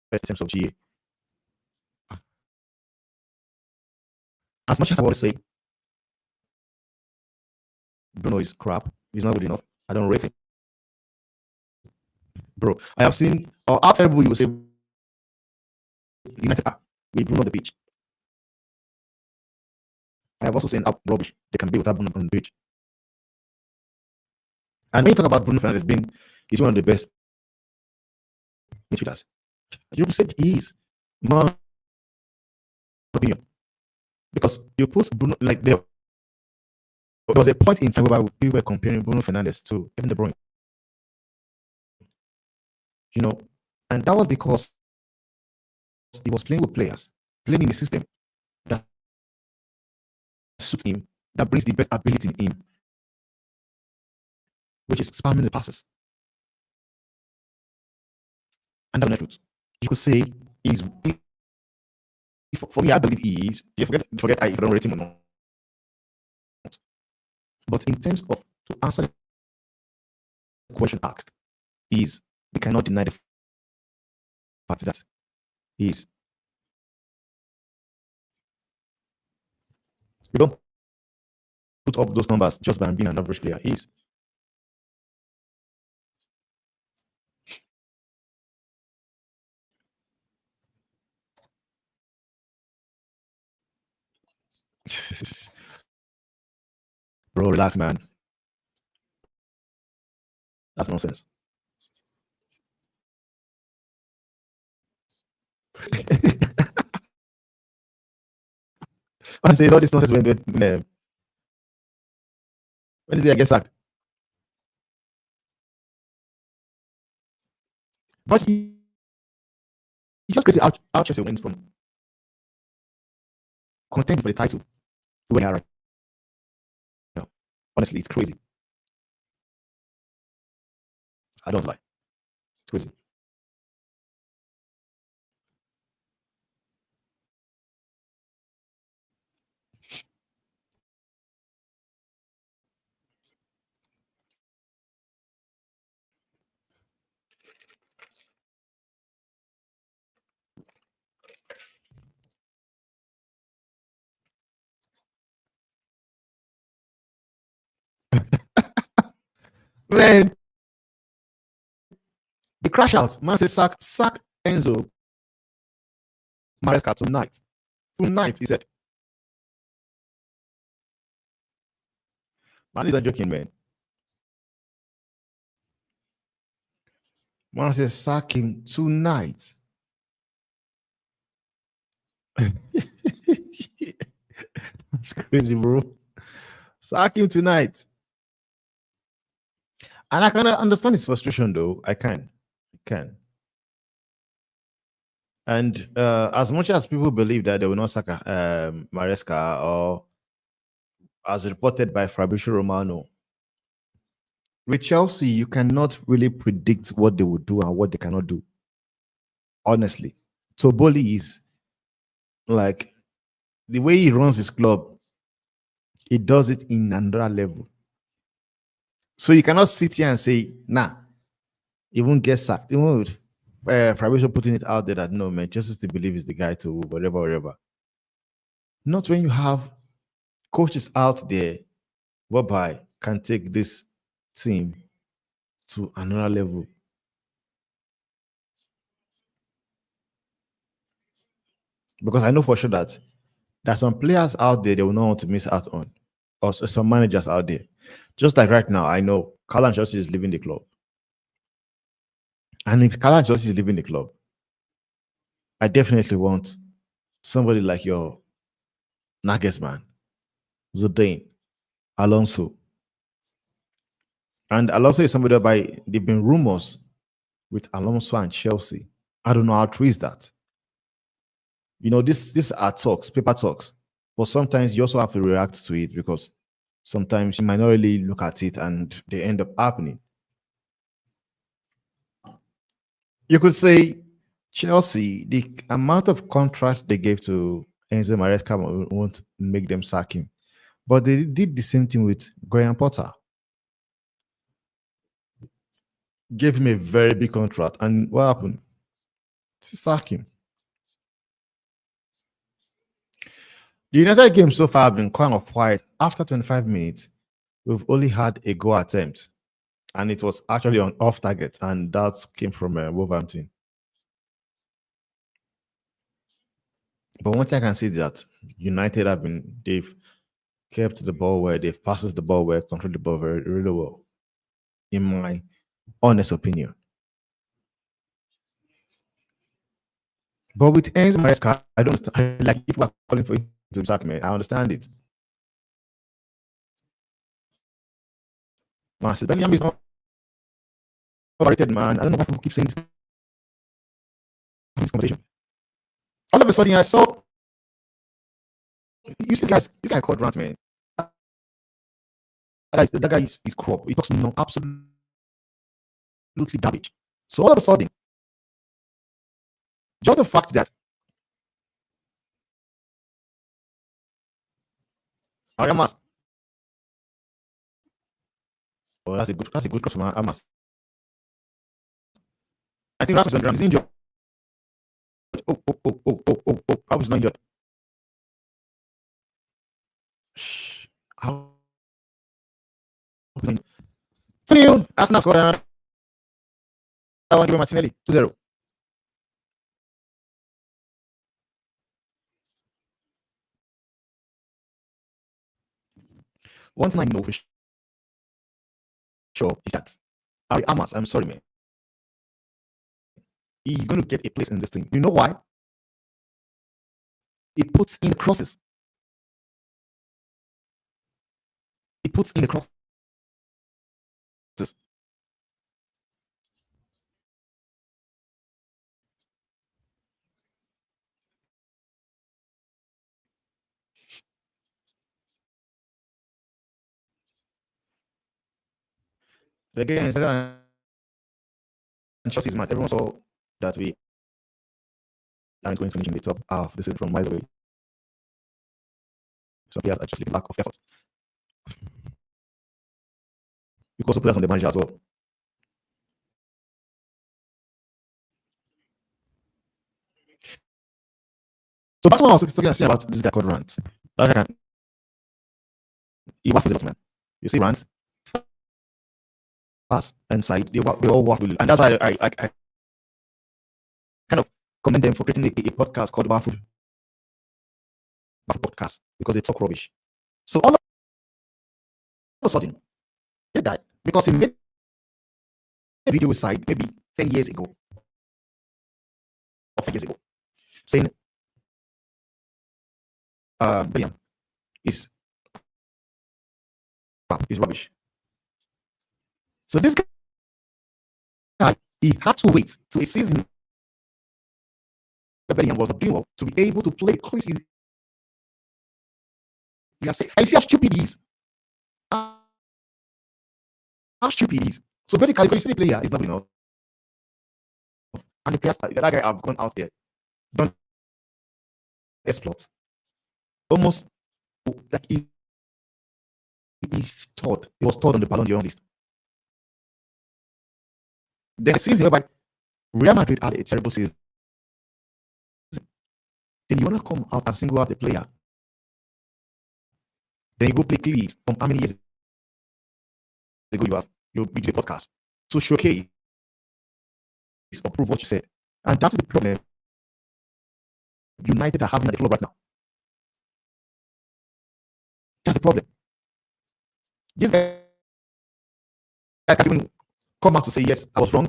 best in terms of GA. As much as I always say Bruno is crap, he's not good enough. I don't rate him. Bro, I have seen how terrible you will say United are with Bruno on the pitch. I have also seen how rubbish they can be without Bruno on the pitch. And when you talk about Bruno Fernandes being, he's one of the best midfielders. You said he is, in my opinion, because you put Bruno like there was a point in time where we were comparing Bruno Fernandes to Kevin De Bruyne. You know, and that was because he was playing with players, playing in a system that suits him, that brings the best ability in him, which is spamming the passes. And that's not truth. You could say he's for me, I believe he is. You forget I don't rate him or not. But in terms of to answer the question asked, is we cannot deny the fact that he is. We don't put up those numbers just by being an average player. He is. Bro, relax, man. That's nonsense. I say all this nonsense when is he get sacked? But he just crazy out Chelsea went from contending for the title to where they are right now. Honestly, it's crazy. I don't lie. It's crazy. Man, the crash out. Man says sack Enzo Maresca tonight. Tonight, he said. Man, is a joking, man. Man says sack him tonight. That's crazy, bro. Sack him tonight. And I can understand his frustration, though. I can. And as much as people believe that they will not sack Maresca, or as reported by Fabrizio Romano, with Chelsea, you cannot really predict what they will do and what they cannot do. Honestly, Toboli is like the way he runs his club, he does it in another level. So you cannot sit here and say, nah, he won't get sacked. Even with Fabrizio putting it out there that no, man, just to believe is the guy to whatever. Not when you have coaches out there whereby can take this team to another level. Because I know for sure that there are some players out there they will not want to miss out on, or some managers out there. Just like right now, I know Carlo Ancelotti is leaving the club. And if Carlo Ancelotti is leaving the club, I definitely want somebody like your Nagelsmann, Zidane, Alonso. And Alonso is somebody by they've been rumors with Alonso and Chelsea. I don't know how true is that. You know, this are talks, paper talks. But sometimes you also have to react to it because sometimes you might not really look at it and they end up happening. You could say Chelsea, the amount of contract they gave to Enzo Maresca won't make them sack him. But they did the same thing with Graham Potter. Gave him a very big contract. And what happened? Sack him. The United game so far have been kind of quiet. After 25 minutes, we've only had a goal attempt. And it was actually on off target. And that came from Wolverhampton. But one thing I can see is that United they've kept the ball well, they've passed the ball well, controlled the ball very really well, in my honest opinion. But with Enzo Maresca, I don't understand. Like people are calling for him to sack me. I understand it. Macedonian is not overrated, man. I don't know why people keep saying this conversation. All of a sudden, I saw you see this guy called Rant, man. That guy is crop. He talks no absolutely garbage. So all of a sudden, just the fact that Ariamas, oh, that's a good cross from Ariamas. I think Rasmus is injured. Oh, I was not injured. How? Still, Arsenal scored another one. Martinelli 2-0. One thing I know for sure is that Ari Amas, I'm sorry, man, he's going to get a place in this team. You know why? He puts in the crosses. He puts in the crosses. Again, Chelsea's match, everyone saw that we aren't going to finish in the top half. This is from miles away. Some players are just the lack of effort. Because of players on the manager as well. So that's what I was talking about this guy called Rant. That guy he waffles a lot, man. You see Rant, pass, inside, they all waffle. And that's why I kind of commend them for creating a podcast called Waffle Podcast because they talk rubbish. So all of a sudden, this guy, because he made a video side maybe 10 years ago or 5 years ago, saying William is rubbish. So this guy, he had to wait till a season Bellingham was not doing well to be able to play crazy. I see how stupid he is. How stupid he is. So basically, when you see the player is not enough, and the players that guy have gone out there, don't exploit. Almost like he was third on the Ballon d'Or list. Then the season whereby Real Madrid had a terrible season. Then you want to come out and single out the player. Then you go play clips from how many years ago you did a podcast to showcase or prove what you said. And that is the problem United are having at the club right now. That's the problem. This guy can't even come out to say, yes, I was wrong.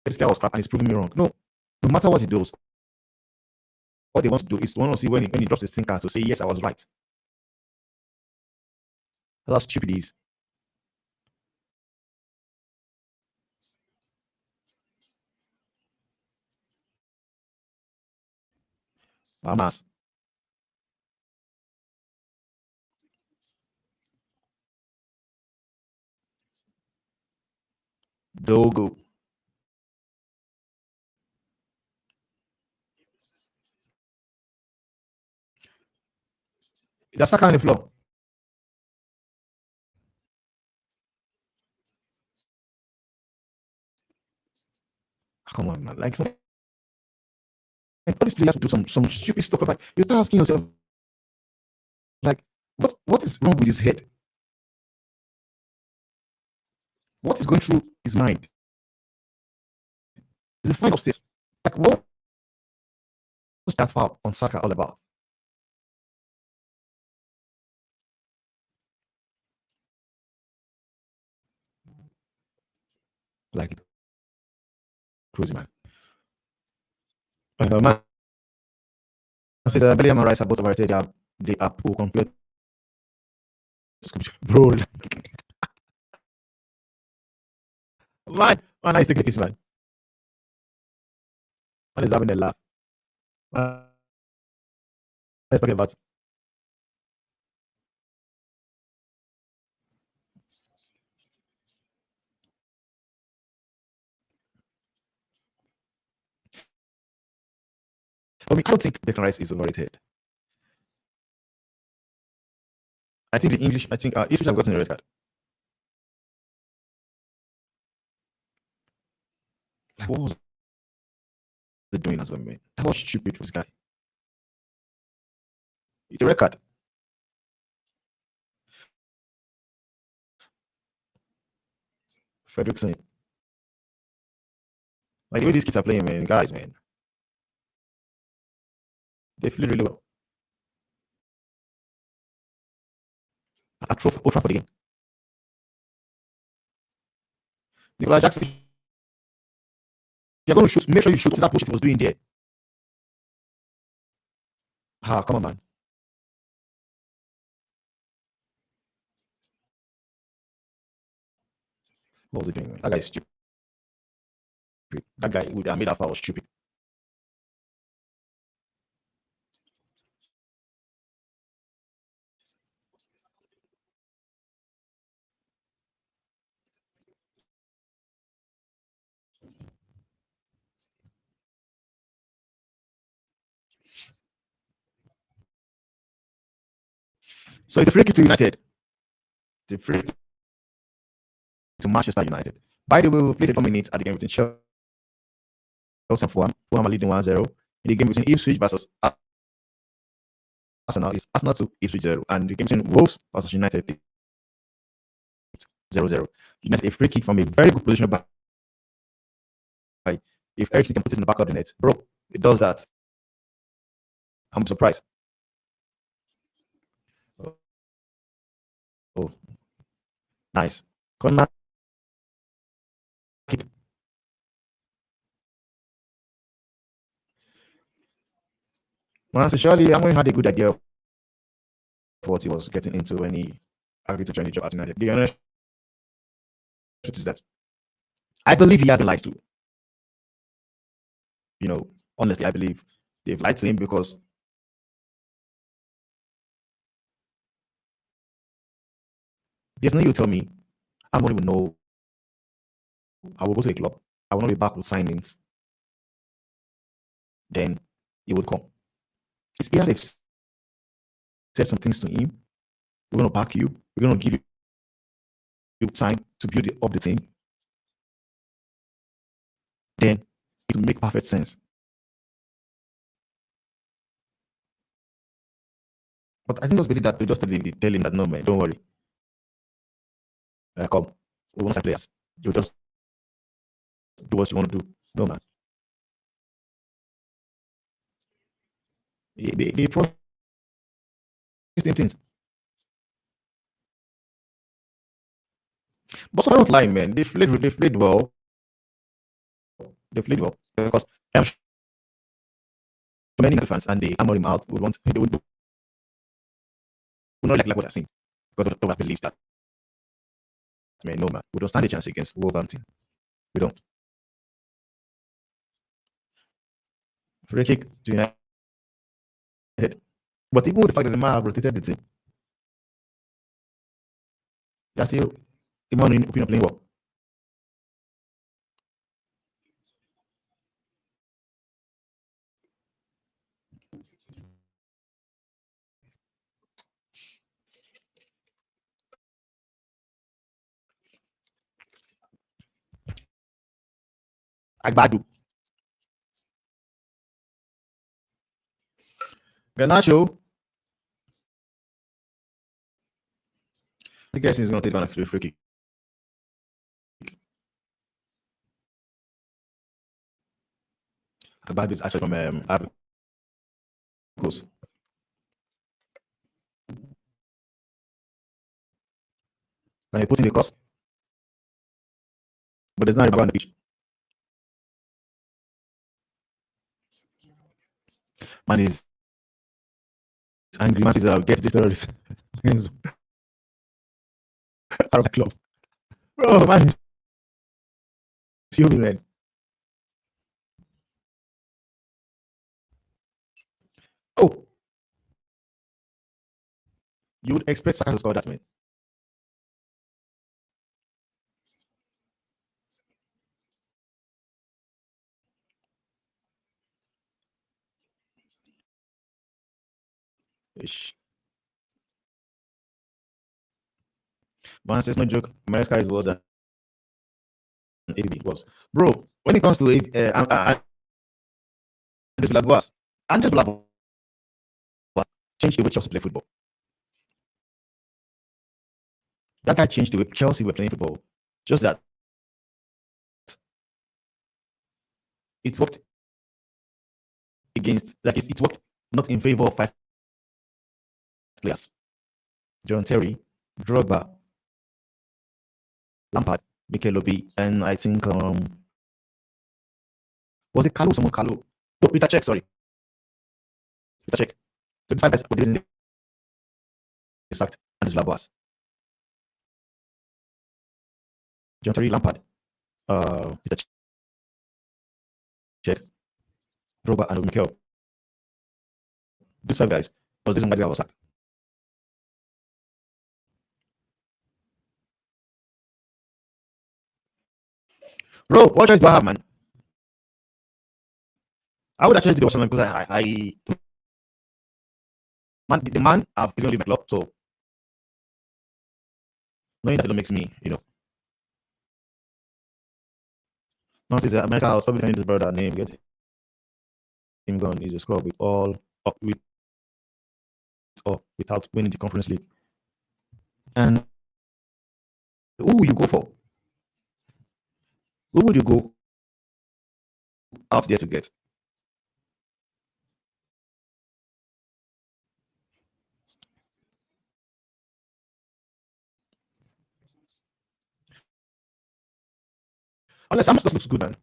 This guy was crap and he's proving me wrong. No matter what he does, what they want to do is want to see when he drops his thinker to say, yes, I was right. How stupid he is. Hamas. Dogo. That's that kind of floor. Come on, man. Like, all these players to do some stupid stuff. Like, you start asking yourself, like, what is wrong with his head? What is going through his mind? Is it fine upstairs? Like, what was that foul on Saka all about? Like, crazy, man. Man says Bellingham and Rice are both overrated. They are poor compared to scripture. Bro, man, I taking a piece, man. Man is having a laugh. Man is talking about For me, I don't think Declan Rice is overrated. I think the English, I think Ipswich have gotten a red card. Like, what was it doing as well, man? That was stupid for this guy. It's a record. Fredrickson. Like the way these kids are playing, man, guys, man, they feel really well. At Old Trafford again. Nicolas Jackson, you're going to shoot. Make sure you shoot that push it was doing there. Ah, come on, man. What was he doing, man? That guy is stupid. That guy who made that foul was stupid. So the free kick to United. The free kick to Manchester United. By the way, we played 4 minutes at the game between Chelsea and Fulham. Fulham are leading 1-0. In the game between Ipswich versus Arsenal, is Arsenal to Ipswich 0. And the game between Wolves versus United 0-0. United a free kick from a very good position by. If Ericsson can put it in the back of the net, bro, it does that. I'm surprised. Oh, nice. Corner kick. Well, so surely Amorim had a good idea of what he was getting into when he agreed to join the job at United. The honest truth is that I believe he has been lied to. Honestly, I believe they've lied to him because there's no you tell me Amorim will know I will go to a club. I will not be back with signings. Then he would come. It's either they've said some things to him. We're going to back you. We're going to give you time to build up the team. Then it will make perfect sense. But I think those believe that they just tell him that no, man, don't worry. Come, we want to sign players. You just do what you want to do. No, man. They promise things. But so I don't lie, man. They played well. They played well because I'm sure many fans and they hammer him out would want they would not like what I've seen because they don't believe that. Man, no man, we don't stand a chance against Wolverhampton. We don't. Free kick to United. But even with the fact that the man have rotated the team, they're still the man in opinion playing well. Agbadu. Garnacho. The guy is going to take on a free kick. Agbadu is actually from Ivory Coast. And he put in the cross. But there's not a on the pitch. Man is angry. Man is get this terrorist. Out of the club. Bro, man. Fuming, man. Oh, you would expect Saka to score that, man. Ish. Man says no joke. America is worse than AB was. Bro, when it comes to Andres Villas-Boas, Andres Villas-Boas changed the way Chelsea play football. That guy changed the way Chelsea were playing football. Just that it worked against, like it worked not in favor of five players: John Terry, Drogba, Lampard, Mikel Obi, and I think was it Kalu? Someone Kalu? No, Peter Cech. Sorry, Peter Cech. 25 guys for the reason they sacked Andres Villas-Boas. John Terry, Lampard, Peter Cech, Drogba, and Mikel. These five guys was the reason why they was sacked. Bro, what choice do I have, man? I would actually do the Barcelona because the man I've given leave my club, so knowing that it makes me, Not is America. I was probably defending this brother name. Get him gone. He's a scrub with with all without winning the conference league. And who will you go for? Who would you go out there to get? Unless Amos looks good, man.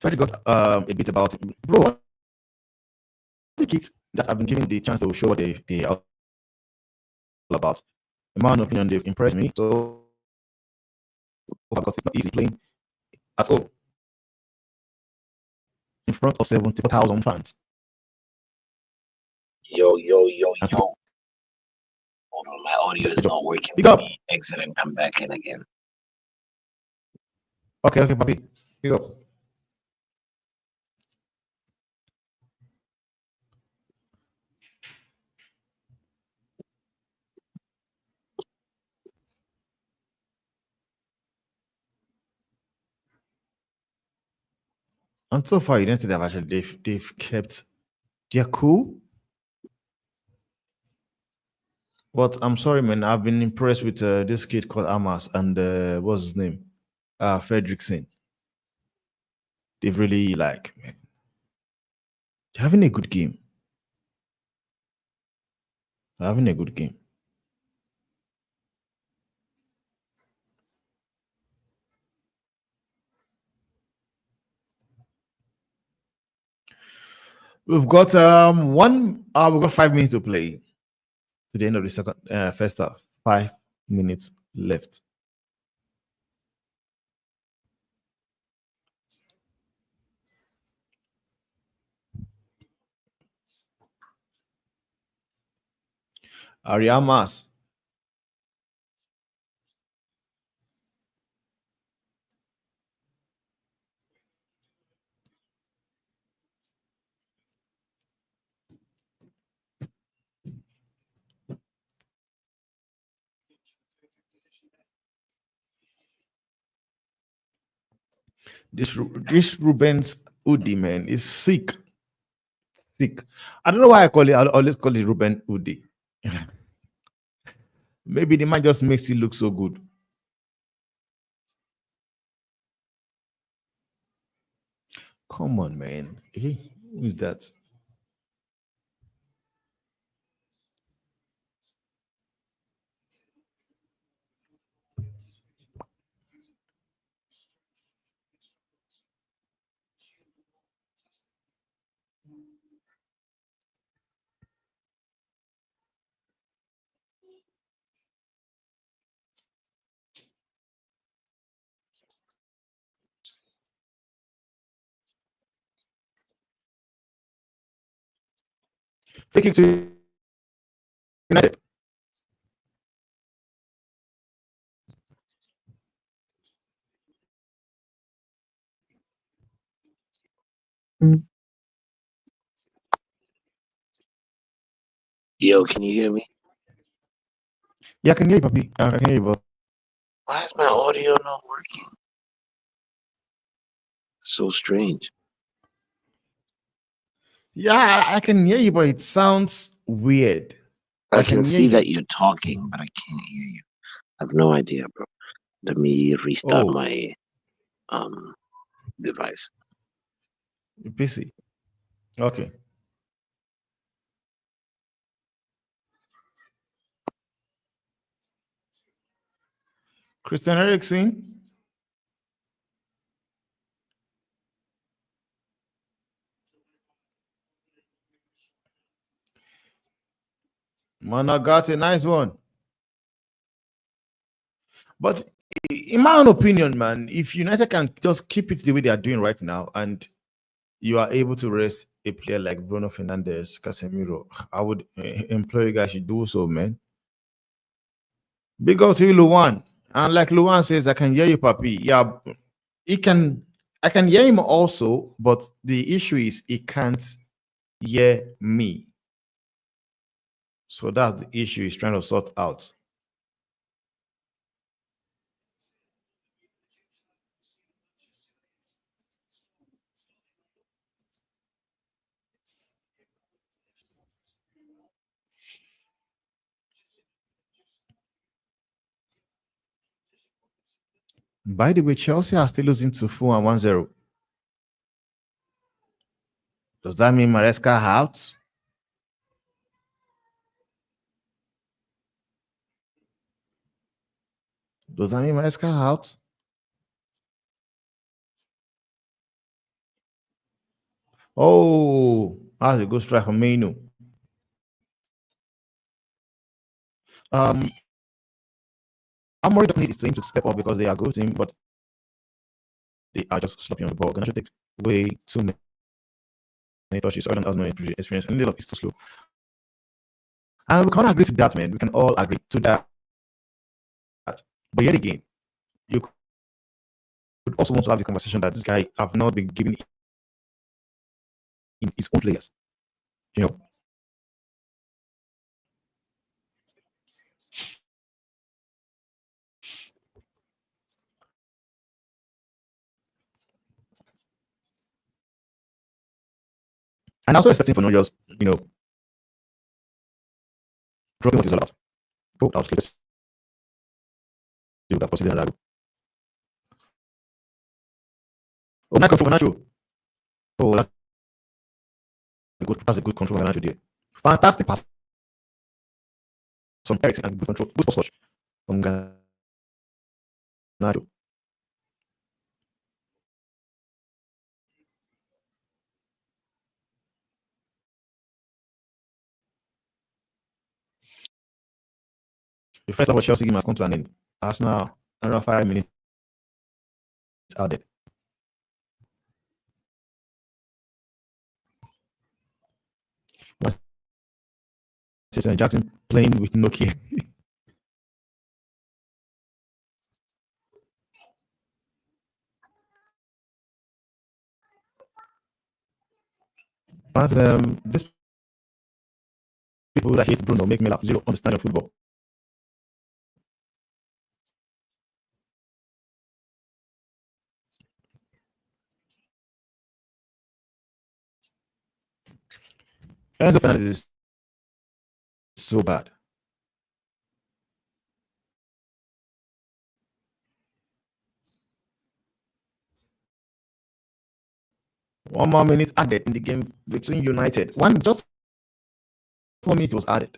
So I got a bit about bro. The kids that have been given the chance to show what they are all about. In my own opinion, they've impressed me. So because it's not easy playing at all in front of 74,000 fans. Yo, yo, yo, yo. Hold on, my audio is not working. Pick up. Me. Exit and come back in again. Okay, Papi. Pick up. And so far, United have actually they've kept their cool. But I'm sorry, man. I've been impressed with this kid called Amas and what's his name, Fredrickson. They've really man, they're having a good game. They're having a good game. We've got we've got 5 minutes to play to the end of the first half. 5 minutes left. Ariamas. This Rubens Udi, man, is sick. Sick. I don't know why I always call it Ruben Udi. Maybe the man just makes it look so good. Come on, man. Who is that? Free kick to United. Yo, can you hear me? Yeah, I can hear you, Papi. I can hear you, boss. Why is my audio not working? So strange. Yeah, I can hear you, but it sounds weird. I I can can hear see that you. you're talking, but I can't hear you. I have no idea, bro. Let me restart Oh, my um device. you're busy. Okay. Christian Eriksen. Managati, nice one. But in my own opinion, man, if United can just keep it the way they are doing right now, and you are able to rest a player like Bruno Fernandes, Casemiro, I would employ you guys to do so, man. Big up to you, Luwan. And like Luwan says, I can hear you, Papi. Yeah, he can. I can hear him also, but the issue is he can't hear me. So that's the issue he's trying to sort out. By the way, Chelsea are still losing to Fulham 1-0. Does that mean Maresca out? Does that mean Maresca out? Oh, that's a good strike from Menu. Um, I'm worried definitely his team to step up because they are a good team, but they are just sloppy on the ball. Ganacho takes way too many touches. Jordan has no experience, and Lindelof is too slow. And we can all agree to that, man. We can all agree to that. But yet again, you could also want to have the conversation that this guy have not been given in his own players. You know, and also expecting for not just dropping what he's all about. Oh, that was close. That possibly another. Oh, nice control, Nacho. Oh, that's a good control, Nacho there. Fantastic pass from Ericsson and good control, good post touch from Nacho. The first half of Chelsea game has come to an end. Arsenal around 5 minutes out there. Manchester Jackson playing with Nokia. As these people that hate Bruno make me laugh. Zero understand of football. Enzo penalty is so bad. One more minute added in the game between United. One just 4 minutes was added.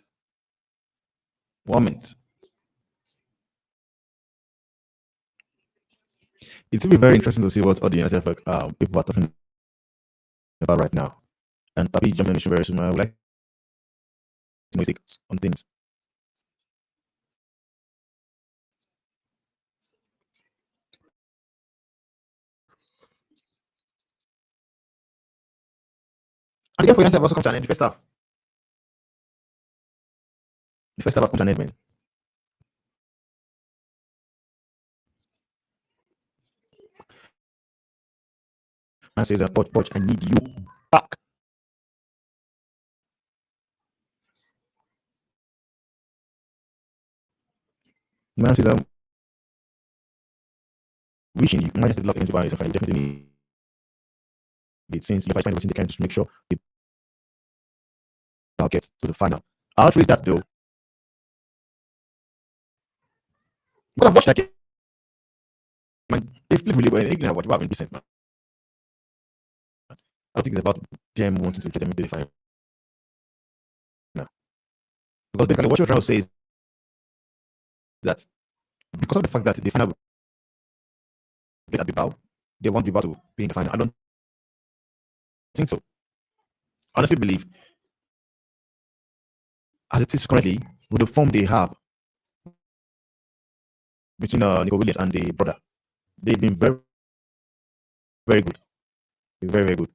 1 minute. It will be very interesting to see what all the United people are talking about right now. And Papi jumping in very soon. I would like to know his takes on things. And the game for United also comes to an end. The first half comes to an end, man. Man says, Poch, I need you back. Man says, wishing you might have luck into is definitely need it since if I find they can just make sure people get to the final. I'll phrase that though. But I've watched that game. Man, they've played really well. England have been decent, man. I don't think it's about them wanting to get them into the final. No. Because basically what you're trying to say is that because of the fact that the final played at Bilbao, they want Bilbao to be in the final. I don't think so. Honestly believe as it is currently, with the form they have between Nico Williams and the brother, they've been very, very good. Very, very good.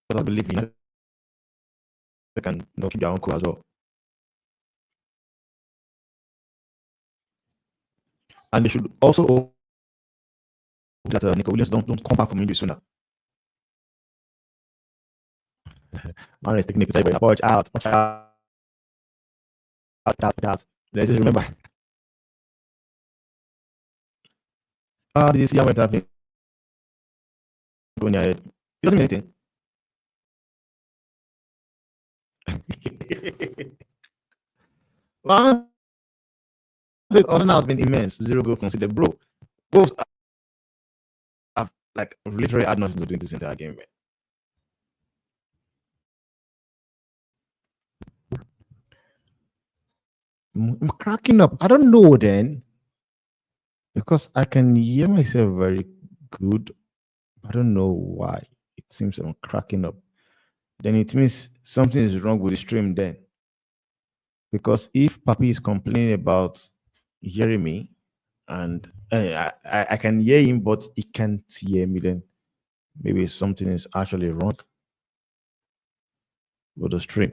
But I believe they can keep their own cool as well. And they should also hope that Nico Williams don't come back from injury sooner. Man is taking it, watch out, watch out, out. Let's just remember. Did you see how went happening? Going ahead. It doesn't mean anything. Man, Arsenal has been immense. 0 goal considered, bro. Wolves have like literally had nothing to do in this entire game, man. I'm cracking up. I don't know then because I can hear myself very good. I don't know why. It seems I'm cracking up. Then it means something is wrong with the stream then. Because if Papi is complaining about hearing me and I can hear him, but he can't hear me, then maybe something is actually wrong with the stream.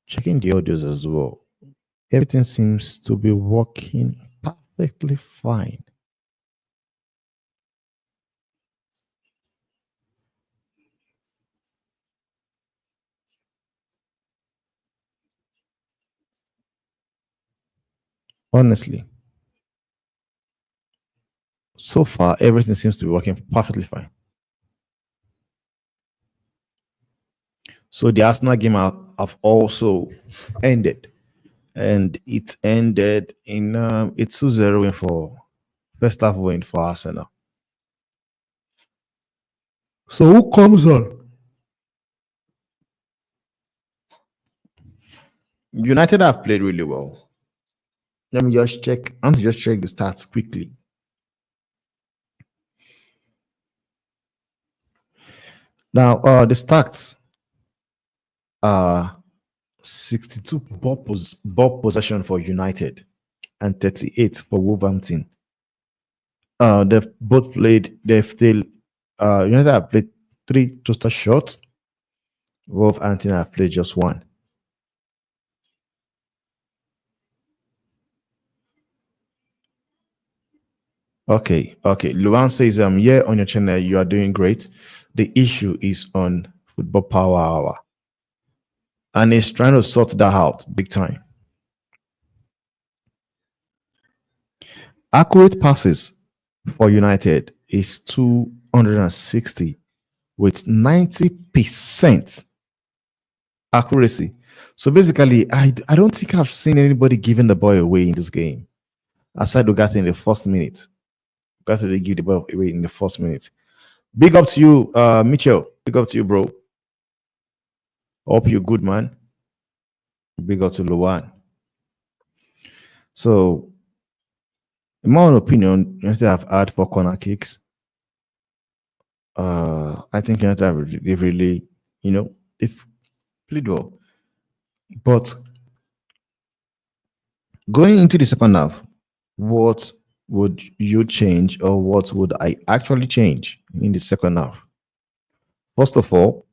Checking the audios as well. Everything seems to be working perfectly fine. Honestly, so far everything seems to be working perfectly fine. So the Arsenal game have also ended, and it ended in it's 2-0 win for first half win for Arsenal. So who comes on? United have played really well. Let me just check. I want to just check the stats quickly. Now, the stats are 62 ball possession for United and 38 for Wolverhampton. They've both played. They've still United have played 3 total shots. Wolverhampton have played just 1. Okay. Luan says, yeah, on your channel, you are doing great. The issue is on Football Power Hour. And he's trying to sort that out big time. Accurate passes for United is 260 with 90% accuracy. So basically, I don't think I've seen anybody giving the ball away in this game. Aside Ugarte in the first minute. Ugarte they give the ball away in the first minute. Big up to you, Mitchell. Big up to you, bro. Hope you're good, man. Big up to Luan. So, in my own opinion, United have had 4 corner kicks. I think United have really, they've played well. But going into the second half, what would you change or what would I actually change in the second half? First of all,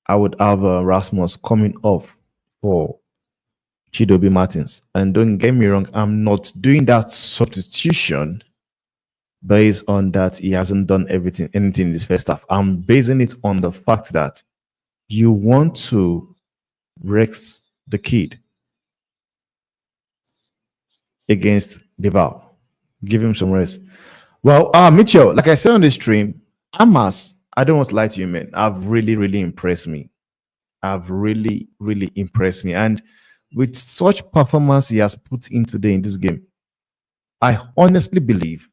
I would have Rasmus coming off for Chidobe Martins. And don't get me wrong, I'm not doing that substitution based on that he hasn't done anything in this first half. I'm basing it on the fact that you want to rest the kid against Bilbao. Give him some rest. Well, Mitchell, like I said on the stream, Amas, I don't want to lie to you, man. Have really, really impressed me. Have really, really impressed me. And with such performance he has put in today in this game, I honestly believe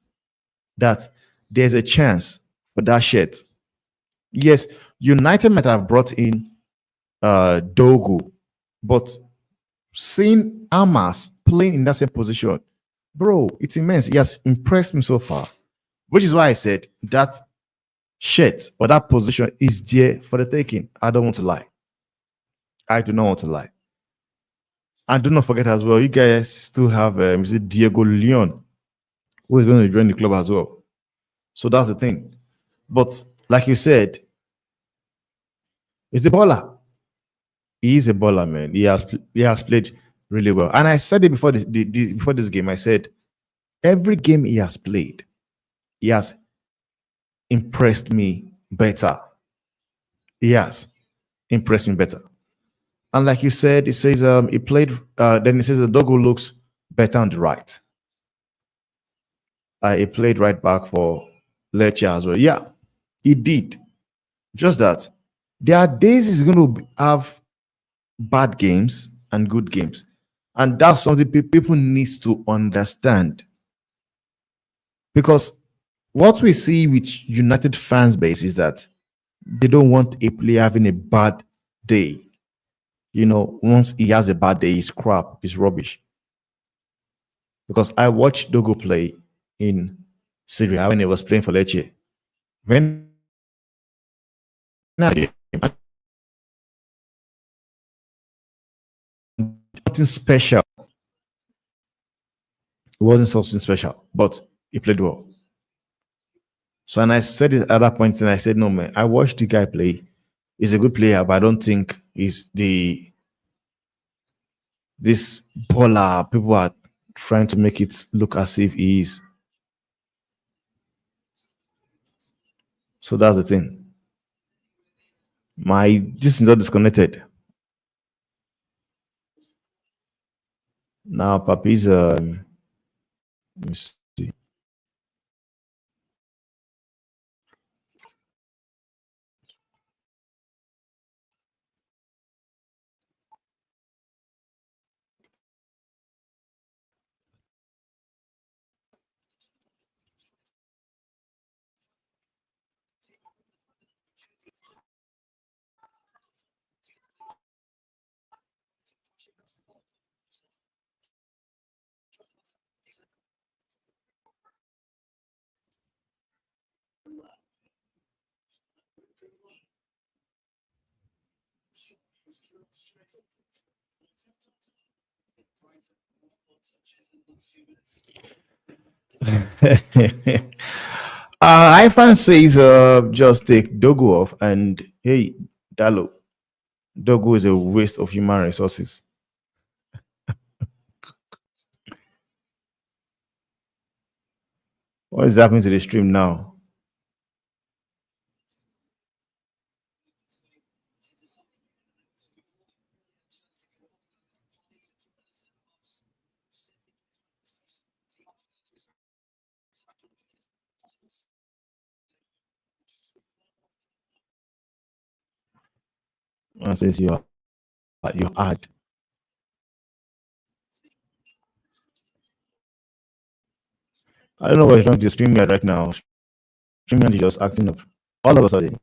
that there's a chance for that shirt. Yes, United might have brought in Dogu, but seeing Amas playing in that same position, bro, it's immense. He has impressed me so far, which is why I said that shirt or that position is there for the taking. I don't want to lie. I do not want to lie. And do not forget as well, you guys still have is it Diego Leon, who is going to join the club as well. So that's the thing. But like you said, it's a baller. He is a baller, man. He has played really well. And I said it before before this game. I said every game he has played, he has impressed me better. He has impressed me better. And like you said, it says he played. Then it says the Dogo looks better on the right. He played right back for Lecce as well. Yeah, he did. Just that there are days he's going to have bad games and good games, and that's something people need to understand. Because what we see with United fans base is that they don't want a player having a bad day. Once he has a bad day, he's crap, he's rubbish. Because I watched Dogo play in Syria when he was playing for Lecce. When I saw him, nothing special. It wasn't something special, but he played well. So, and I said it at that point, and I said, no, man, I watched the guy play. He's a good player, but I don't think he's this baller. People are trying to make it look as if he is. So that's the thing. This is not disconnected. Now, Papi's let me see. Ifan says just take Dogo off and hey, Dalo, Dogo is a waste of human resources. What is happening to the stream now? And says you're hard. I don't know what's wrong with the stream yard right now. Stream yard is just acting up all of a sudden.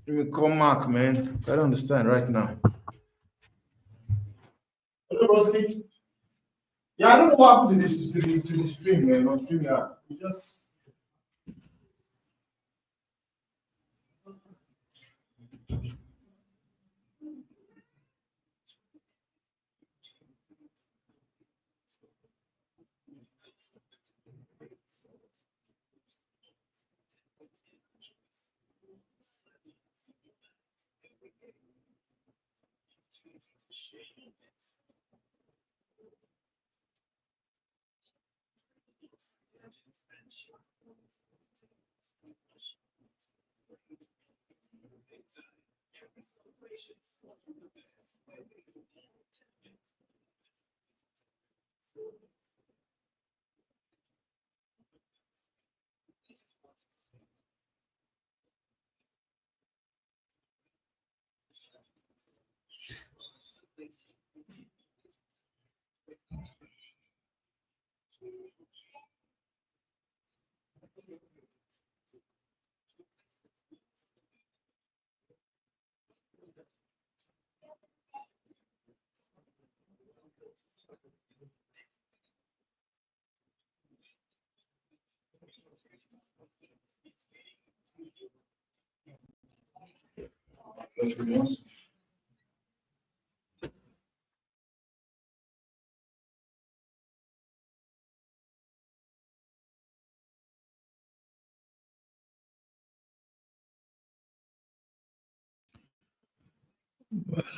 Let me call Mark, man. I don't understand right now. Hello, Rosalie. Yeah, I don't know what happened to this to the stream, man. On stream, yeah. We just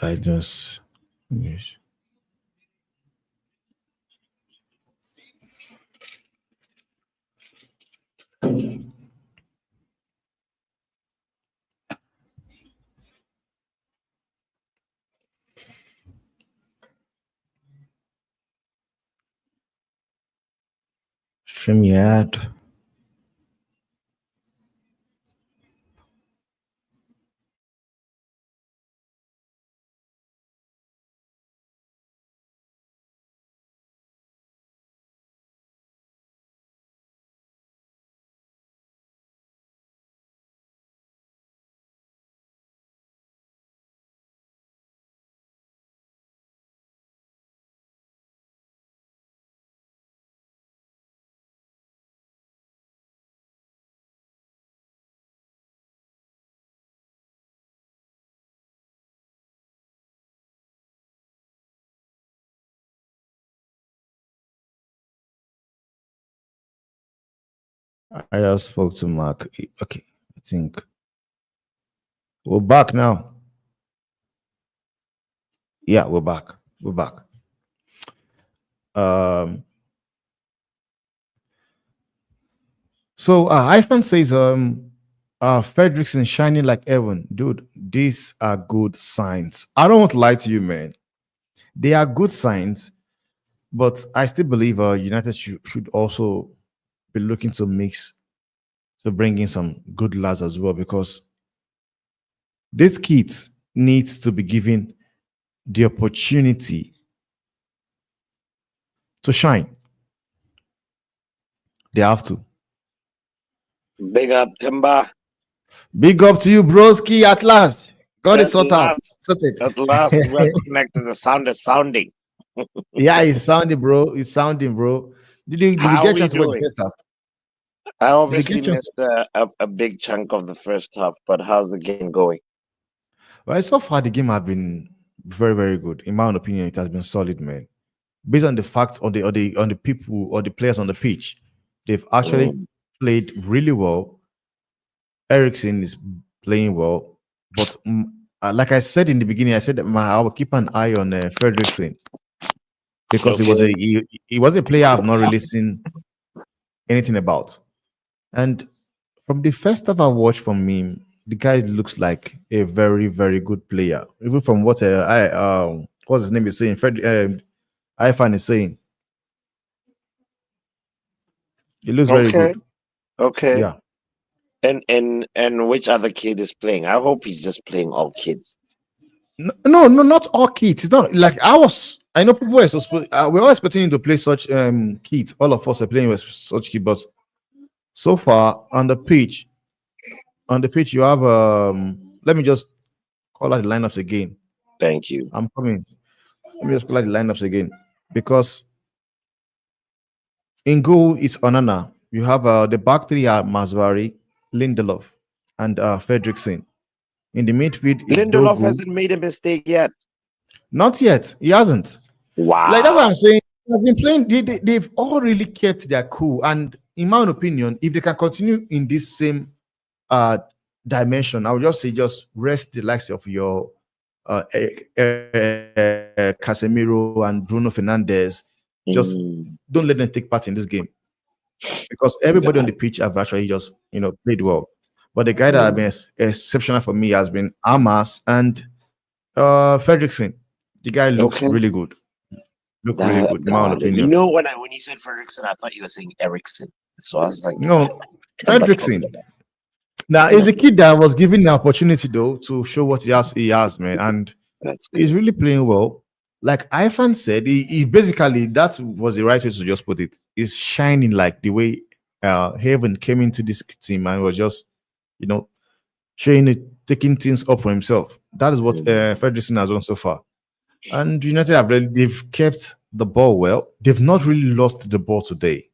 I just yes. StreamYard. I just spoke to Mark. Okay, I think we're back now. Yeah, we're back. We're back. Um, so iPhone says Fredrickson shining like heaven. Dude, these are good signs. I don't want to lie to you, man. They are good signs, but I still believe United should also be looking to mix to bring in some good lads as well because this kid needs to be given the opportunity to shine. They have to. Big up Timber. Big up to you, broski. At last, got it At sorted out. last, Sorted. at last, we're connected. The sound is sounding. Yeah, it's sounding, bro. It's sounding, bro. Did you How get are a we chance to watch the doing? first half? I Did you get obviously a chance? missed a big chunk of the first half, but how's the game going? Well, so far the game have been very, very good. In my own opinion, it has been solid, man. Based on the facts on the people or the players on the pitch, they've actually Mm. played really well. Ericsson is playing well, but like I said in the beginning, I said that I will keep an eye on Fredrickson because Okay. he was a player I've not really seen anything about. And from the first half I watched from him, the guy looks like a very, very good player. Even from what I what's his name is saying, Fred Ifan is saying, he looks very Okay, good. okay. Yeah. And which other kid is playing? I hope he's just playing all kids. No, no, not all kids. It's not like I was. I know people were supposed. We were expecting him to play such kids. All of us are playing with such kids, but so far on the pitch, you have Let me just call out the lineups again. Thank you. I'm coming. Let me just call out the lineups again because in goal is Onana. You have the back three are Masvari, Lindelof, and Fredrickson. In the midfield is Lindelof Dogu. hasn't made a mistake yet. Not yet. He hasn't. Like that's what I'm Wow. saying. They've been playing. They've all really kept their cool. And in my own opinion, if they can continue in this same uh dimension, I would just say just rest the likes of your Casemiro and Bruno Fernandez. Just Mm, don't let them take part in this game because everybody on got the it. pitch have actually just played well. But the guy that has Mm, been exceptional for me has been Amas and Fredrickson. The guy looks okay. really good. Look really That good, in my own got it. You opinion. know when you said Ferguson, I thought you were saying Ericsson. So I was like, No, am I talking Fredrickson. about? Now, Am it's I the talking? kid that was given the opportunity though to show what he has, man, and That's he's good. really playing well. Like Ifan said, he basically that was the right way to just put it. He's shining like the way Haven came into this team and was just you know showing it, taking things up for himself. That is what Mm, Fredrickson has done so far. And United they've kept the ball well. They've not really lost the ball today.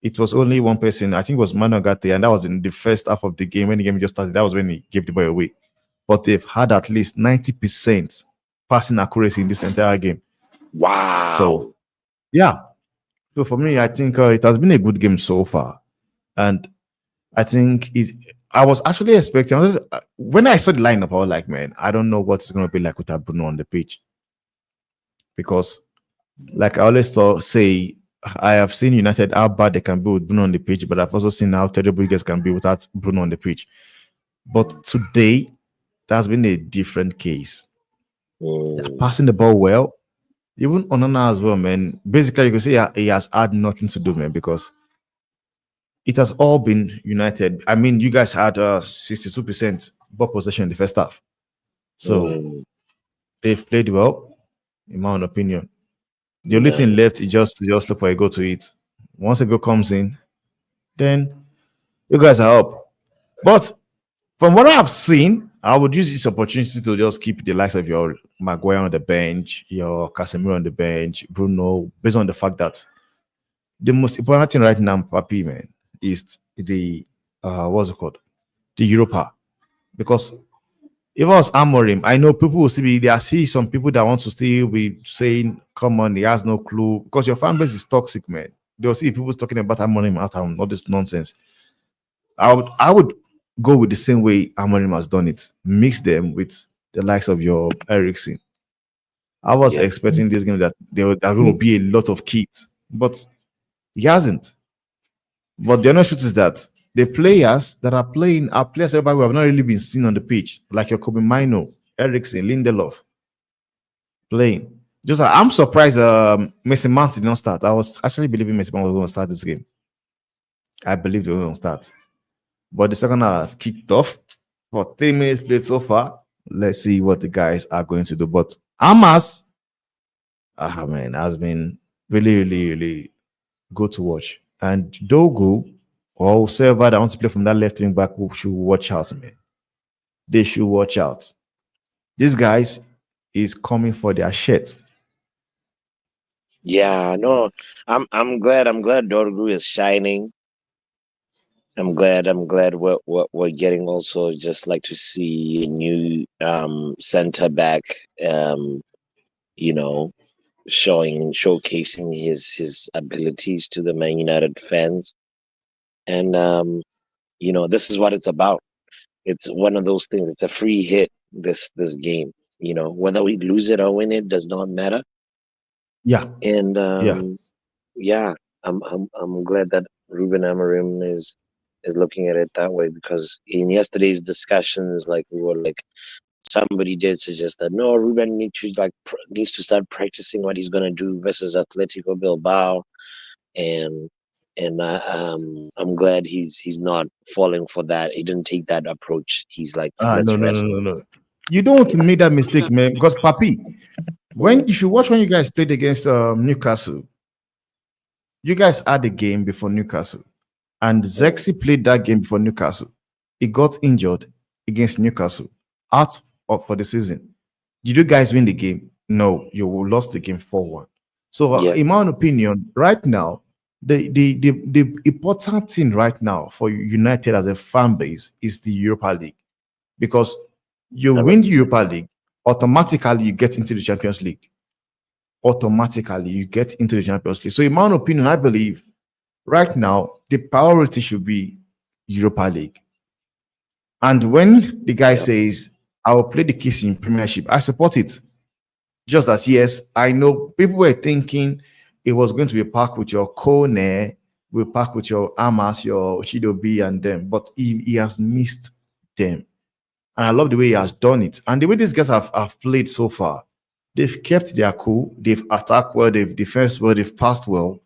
It was only one person, I think it was Manu Gate, and that was in the first half of the game when the game just started. That was when he gave the ball away. But they've had at least 90% passing accuracy in this entire game. So, wow. yeah. So for me, I think it has been a good game so far. And I think I was actually expecting, when I saw the lineup, I was like, man, I don't know what it's going to be like without Bruno on the pitch. Because, like I always say, I have seen United how bad they can be with Bruno on the pitch, but I've also seen how terrible you guys can be without Bruno on the pitch. But today, that's been a different case. They're Mm, passing the ball well. Even Onana as well, man. Basically, you can say he has had nothing to do, man, because it has all been United. I mean, you guys had 62% ball possession in the first half. So mm, they've played well, in my own opinion. The only thing nice. left is just look for a goal to eat. Once a goal comes in, then you guys are up. But from what I've seen, I would use this opportunity to just keep the likes of your Maguire on the bench, your Casemiro on the bench, Bruno, based on the fact that the most important thing right now, Papi, man, is the what's it called? The Europa. Because if I was Amorim, I know people will still be there. I see some people that want to still be saying, come on, he has no clue. Because your fan base is toxic, man. They'll see people talking about Amorim out and all this nonsense. I would go with the same way Amorim has done it. Mix them with the likes of your Ericsson. I was Yeah. expecting this game that there are going to be a lot of kids, but he hasn't. But the honest truth is that the players that are playing are players everybody who have not really been seen on the pitch, like your Kobe Mino, Ericsson, Lindelof playing. Just I'm surprised Mason Mount did not start. I was actually believing Mason Mount was going to start this game. I believe they were going to start. But the second half kicked off for 10 minutes played so far. Let's see what the guys are going to do. But Amas, man, has been really, really, really good to watch. And Dogu or whoever that wants to play from that left wing back should watch out, man. They should watch out. These guys is coming for their shit. Yeah, no. I'm glad Dorgu is shining. I'm glad we're getting also just like to see a new center back you know showcasing his abilities to the Man United fans. And this is what it's about. It's one of those things. It's a free hit, this game. Whether we lose it or win it does not matter. Yeah, And yeah. yeah, I'm glad that Ruben Amorim is is looking at it that way, because in yesterday's discussions, like we were like, somebody did suggest that no, Ruben needs to start practicing what he's gonna do versus Atletico Bilbao, and I'm glad he's not falling for that. He didn't take that approach. He's like, let's No, no, no, rest. no, no. You don't want to make that mistake, man. Because Papi, when if you watch when you guys played against Newcastle, you guys had a game before Newcastle, and Zexi played that game before Newcastle. He got injured against Newcastle, out for the season. Did you guys win the game? No, you lost the game 4-1. So, Yeah. in my own opinion, right now, the important thing right now for United as a fan base is the Europa League, because you win the Europa League, automatically you get into the Champions League. Automatically you get into the Champions League. So, in my own opinion, I believe right now the priority should be Europa League. And when the guy says, I will play the keys in Premiership, I support it. Just as, yes, I know people were thinking it was going to be packed with your Kone, we packed with your Amas, your Chidobi, and them, but he has missed them. And I love the way he has done it. And the way these guys have played so far, they've kept their cool, they've attacked well, they've defended well, they've passed well.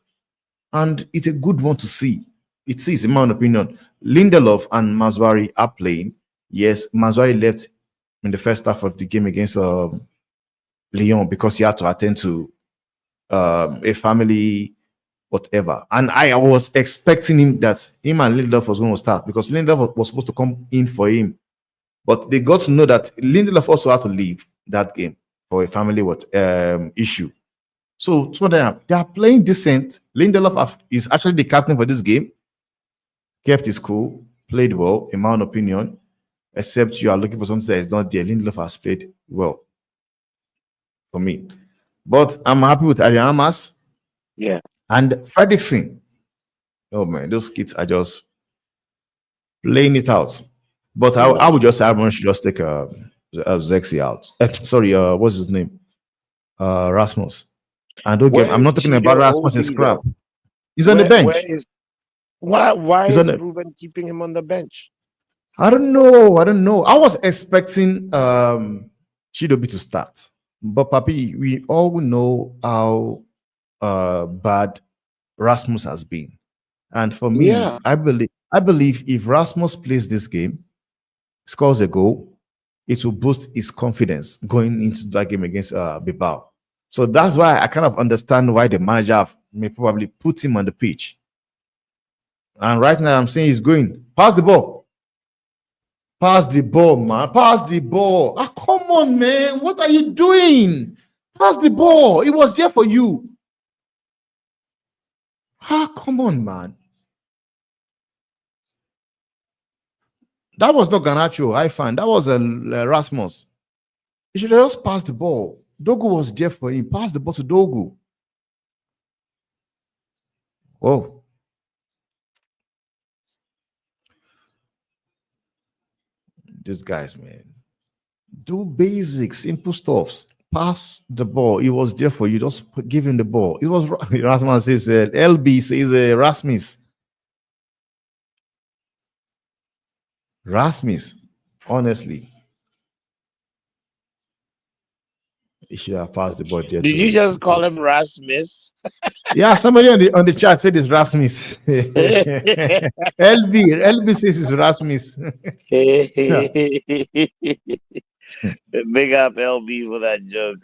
And it's a good one to see. It is, in my own opinion. Lindelof and Mazwari are playing. Yes, Mazwari left in the first half of the game against Lyon because he had to attend to a family, whatever. And I was expecting him and Lindelof was going to start, because Lindelof was supposed to come in for him. But they got to know that Lindelof also had to leave that game for a family issue. So they are playing decent. Lindelof is actually the captain for this game. Kept his cool, played well, in my own opinion. Except you are looking for something that is not there. Lindelof has played well for me. But I'm happy with Ariamas. Yeah. And Fredrickson. Oh man, those kids are just playing it out. But I would just say everyone should just take Zexi out. Sorry, what's his name? Rasmus. And don't get, I'm not talking about Rasmus and scrap. He's on the bench. Why is Ruben keeping him on the bench? I don't know. I was expecting Chidobi to start. But Papi, we all know how bad Rasmus has been. And for me, I believe if Rasmus plays this game, scores a goal, it will boost his confidence going into that game against Bilbao. So that's why I kind of understand why the manager may probably put him on the pitch. And right now I'm saying he's going. Pass the ball. Pass the ball, man. Pass the ball. Ah, come on, man. What are you doing? Pass the ball. It was there for you. Ah, come on, man. That was not Garnacho, I find. That was Rasmus. He should have just passed the ball. Dogu was there for him. Pass the ball to Dogu. Oh. These guys, man. Do basic, simple stuffs. Pass the ball. It was there for you. Just give him the ball. It was Rasmus says LB says Rasmus. Rasmus, honestly. He should have passed the ball there. Did you just call him Rasmus? Yeah, somebody on the chat said it's Rasmus. LB says it's Rasmus. Big up LB for that joke.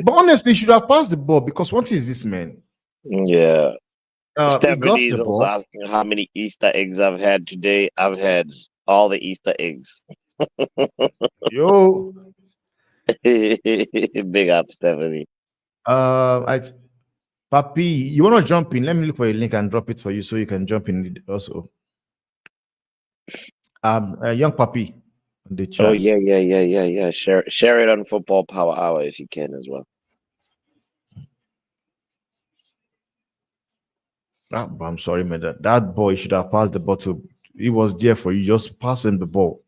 But honestly, he should have passed the ball, because what is this, man? Yeah. Stephanie is also ball. asking how many Easter eggs I've had today. I've had all the Easter eggs. Yo. Big up, Stephanie. Papi, you want to jump in? Let me look for a link and drop it for you so you can jump in also. Young Papi on the chat. Oh yeah. Share it on Football Power Hour if you can as well. But I'm sorry, man. That boy should have passed the ball to. He was there for you. Just pass him the ball.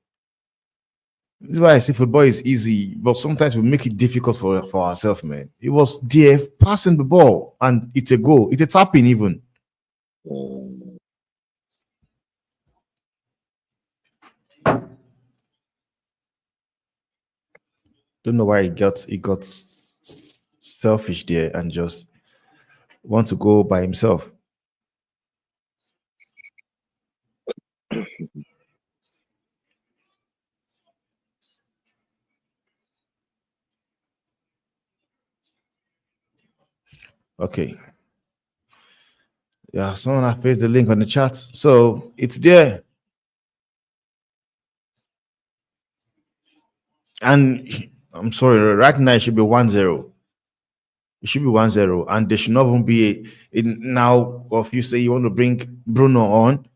This is why I say football is easy, but sometimes we make it difficult for ourselves, man. It was there passing the ball, and it's a goal. It's a tapping even. Don't know why he got selfish there and just want to go by himself. Okay. Yeah, someone has pasted the link on the chat. So it's there. And I'm sorry, right now it should be 1-0. It should be 1-0. And there should not even be now. Or if you say you want to bring Bruno on,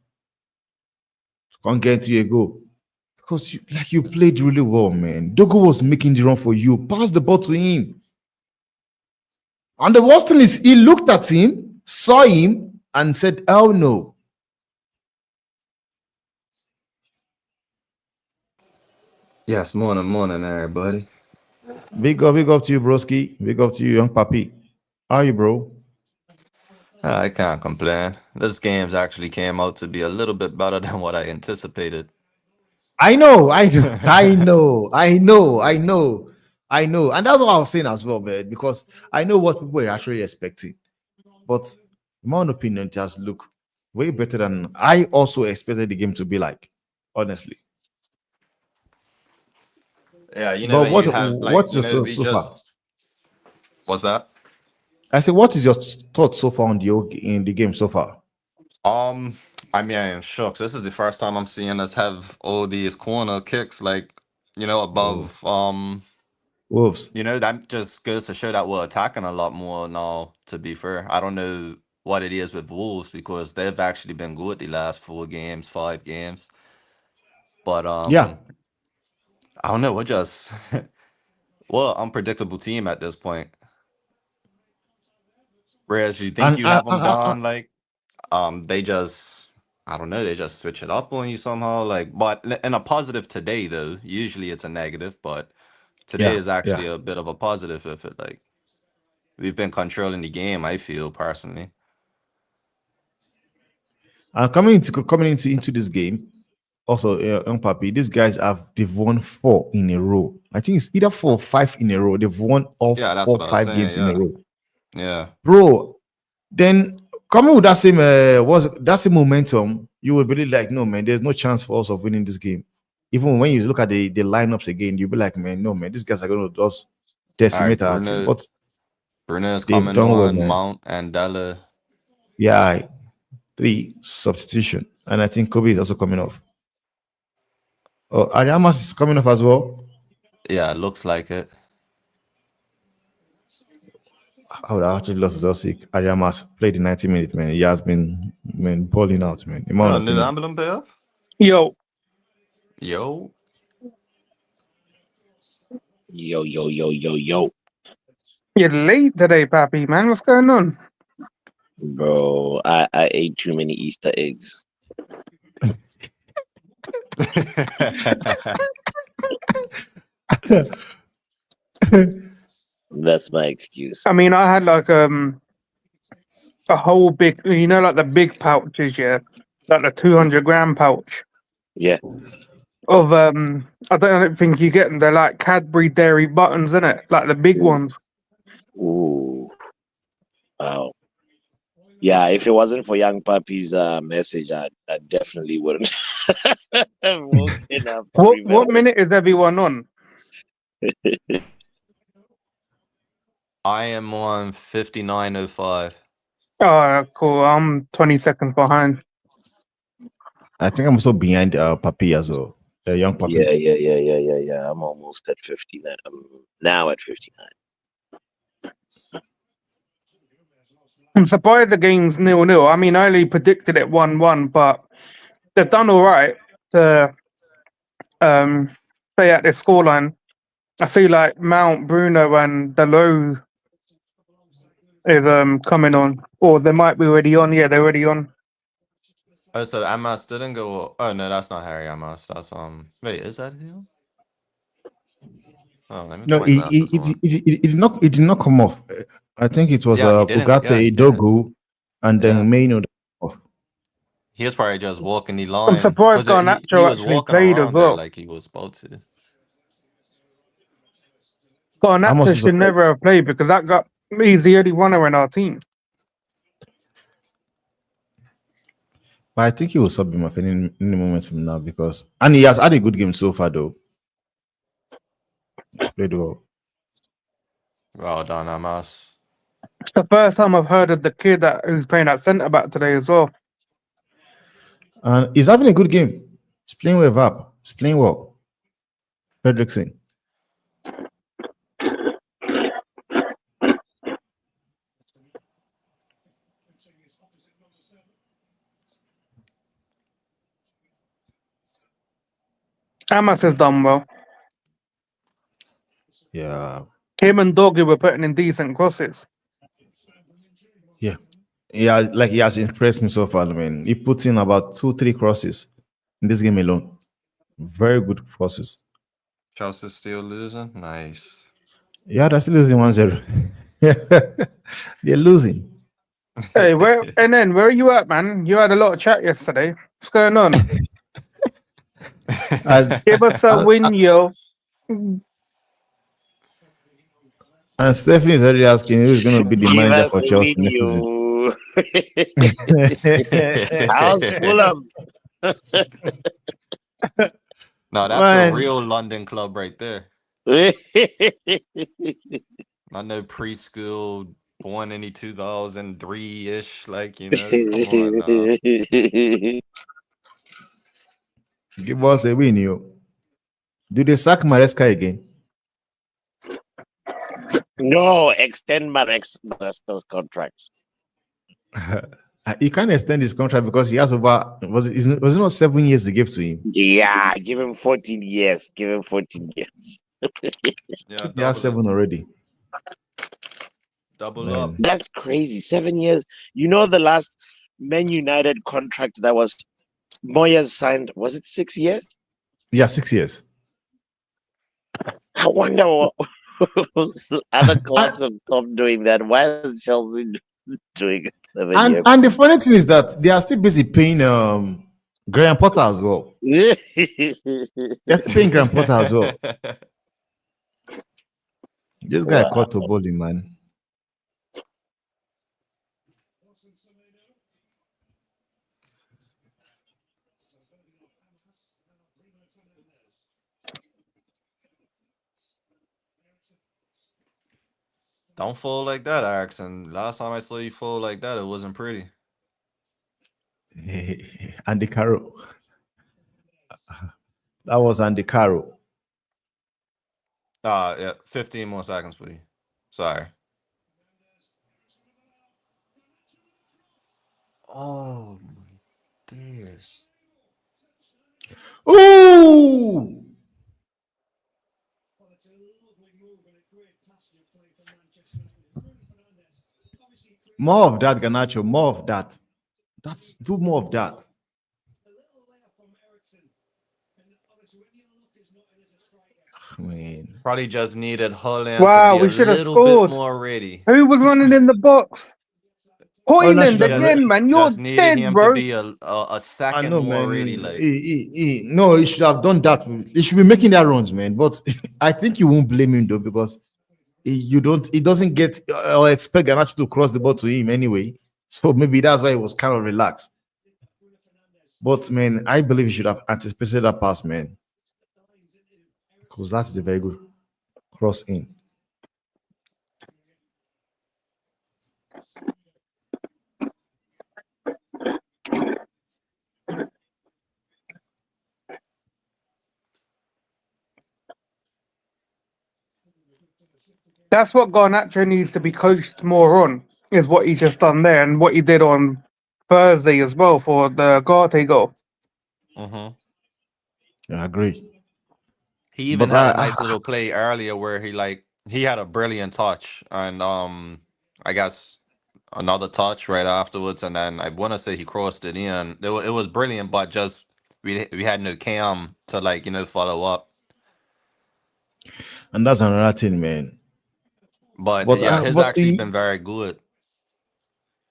can't get to a goal. Because you played really well, man. Dogo was making the run for you. Pass the ball to him. And the worst thing is he looked at him, saw him, and said, "Oh no." Yes, morning, everybody. Big up to you, broski. Big up to you, young papi. How are you, bro? I can't complain. This game's actually came out to be a little bit better than what I anticipated. I know, I know, I know, I know, I know, I know. And that's what I was saying as well, man, because I know what people were actually expecting. But in my own opinion, it just look way better than I also expected the game to be like, honestly. Yeah, But when you have like, what's your thoughts we so far? just what's that? I said, what is your thoughts so far on in the game so far? Um, I mean, shucks, this is the first time I'm seeing us have all these corner kicks like, Oh, above Wolves. that just goes to show that we're attacking a lot more now, to be fair. I don't know what it is with Wolves because they've actually been good the last 4 games, 5 games. But Yeah, I don't know, we're just well, unpredictable team at this point. Whereas you think and you have them down, like they just I don't know, they just switch it up on you somehow. Like, but in a positive today though, usually it's a negative, but today yeah, is actually yeah. a bit of a positive with it. Like we've been controlling the game, I feel personally. And coming into this game, also, young papi, these guys they've won 4 in a row. I think it's either 4 or 5 in a row. They've won all Yeah, that's four, what I was five saying. games in a Yeah, row, yeah. bro. Then coming with that same momentum, you would believe like, no man, there's no chance for us of winning this game. Even when you look at the lineups again, you'll be like, man, no man, these guys are going to just All right, decimate our team. But Bruno's they've coming done well, on, man. Mount and Della. Yeah, 3 substitution, and I think Kobe is also coming off. Oh, Ariamas is coming off as well. Yeah, looks like it. I would have actually lost to sick. Ariamas played the 90 minutes, man. He has been balling out, man. In my own Oh, new opinion. emblem payoff? Yo, Yo. Yo, yo, yo, yo, yo. you're late today, Pappy, man. What's going on? Bro, I ate too many Easter eggs. That's my excuse. I mean, I had like a whole big, like the big pouches, yeah, like the 200-gram pouch Yeah. of I don't think you get them. They're like Cadbury Dairy buttons, isn't it? Like the big ones. Ooh. Wow. Yeah, if it wasn't for Young Puppy's message, I definitely wouldn't have woken up to What remember. minute is everyone on? I am on 59:05. Oh, cool. I'm 20 seconds behind. I think I'm also behind Papi as well. The young Papi. Yeah. I'm almost at 59. I'm now at 59. I'm surprised the game's 0-0. I mean, I only predicted it 1-1, but they've done all right to stay at this scoreline. I see like Mount, Bruno, and Delo is coming on, or they might be already on. Yeah, they're already on. Oh, so Amos didn't go. Oh no, that's not Harry Amos. That's Wait, is that him? Oh, let me No, put my glasses on. it did not come off. I think it was Yeah, he didn't. Yeah, Ugarte he didn't. Dogu and Yeah, then Maino off. he was probably just walking the I'm line surprised because he Garnacho was actually walking played as around there well. like he was supposed to. Garnacho is should never have played because he's the only runner in our team. But I think he will sub him off any moment from now and he has had a good game so far though. He's played well. Well done, Amos. It's the first time I've heard of the kid who's playing at centre back today as well. And he's having a good game. He's playing with up. He's playing well. Fredrickson. Amos has done well. Yeah. Him and Doggy were putting in decent crosses. Yeah, like he has impressed me so far. I mean, he put in about 2-3 crosses in this game alone. Very good crosses. Chelsea still losing. Nice. Yeah, they're still losing 1-0. They're losing. Hey, where are you at, man? You had a lot of chat yesterday. What's going on? Give us a win, yo. And Stephanie is already asking who's going to be the Give manager us for a Chelsea next season. video. How's Fulham? No, that's Man. a real London club right there. I know preschool, born in 2003-ish, like, you know, come on now. Give us a win, yo. Do they sack Maresca again? No, extend Maresca's contract. He can't extend his contract because he has over was it not 7 years they gave to him? Yeah, give him 14 years. Give him 14 years. Yeah, He has 7 already. Double Man. up. That's crazy. 7 years. You know, the last Man United contract that was Moyes signed, was it 6 years? Yeah, 6 years. I wonder what other clubs have stopped doing that. Why is Chelsea doing 7 years? And the funny thing is that they are still busy paying Graham Potter as well. They're still paying Graham Potter as well. This guy caught to bowling, man. Don't fall like that, Axon. Last time I saw you fall like that, it wasn't pretty. Andy Carroll. That was Andy Carroll. Yeah, 15 more seconds, please. Sorry. Oh my goodness. Ooh! More of that, Garnacho. More of that. Do more of that. I mean, Probably just needed Holland Wow, to we be a should have little scored. bit more ready. Who was running in the box? Hoyland should have- again, man. You're Just needed dead, him bro. to be a I second know, more man. ready. Like, No, he should have done that. He should be making that runs, man. But I think you won't blame him though, because he doesn't get or expect Garnacho to cross the ball to him anyway. So maybe that's why he was kind of relaxed. But man, I believe he should have anticipated that pass, man. Because that's a very good cross in. That's what Garnacho needs to be coached more on, is what he's just done there and what he did on Thursday as well for the Garte goal. Yeah, I agree. he even But had a nice little play earlier where he had a brilliant touch, and I guess another touch right afterwards, and then I want to say he crossed it in. It was brilliant, but just we had no cam to follow up. And that's another thing, man. But But, yeah, his but actually he- been very good.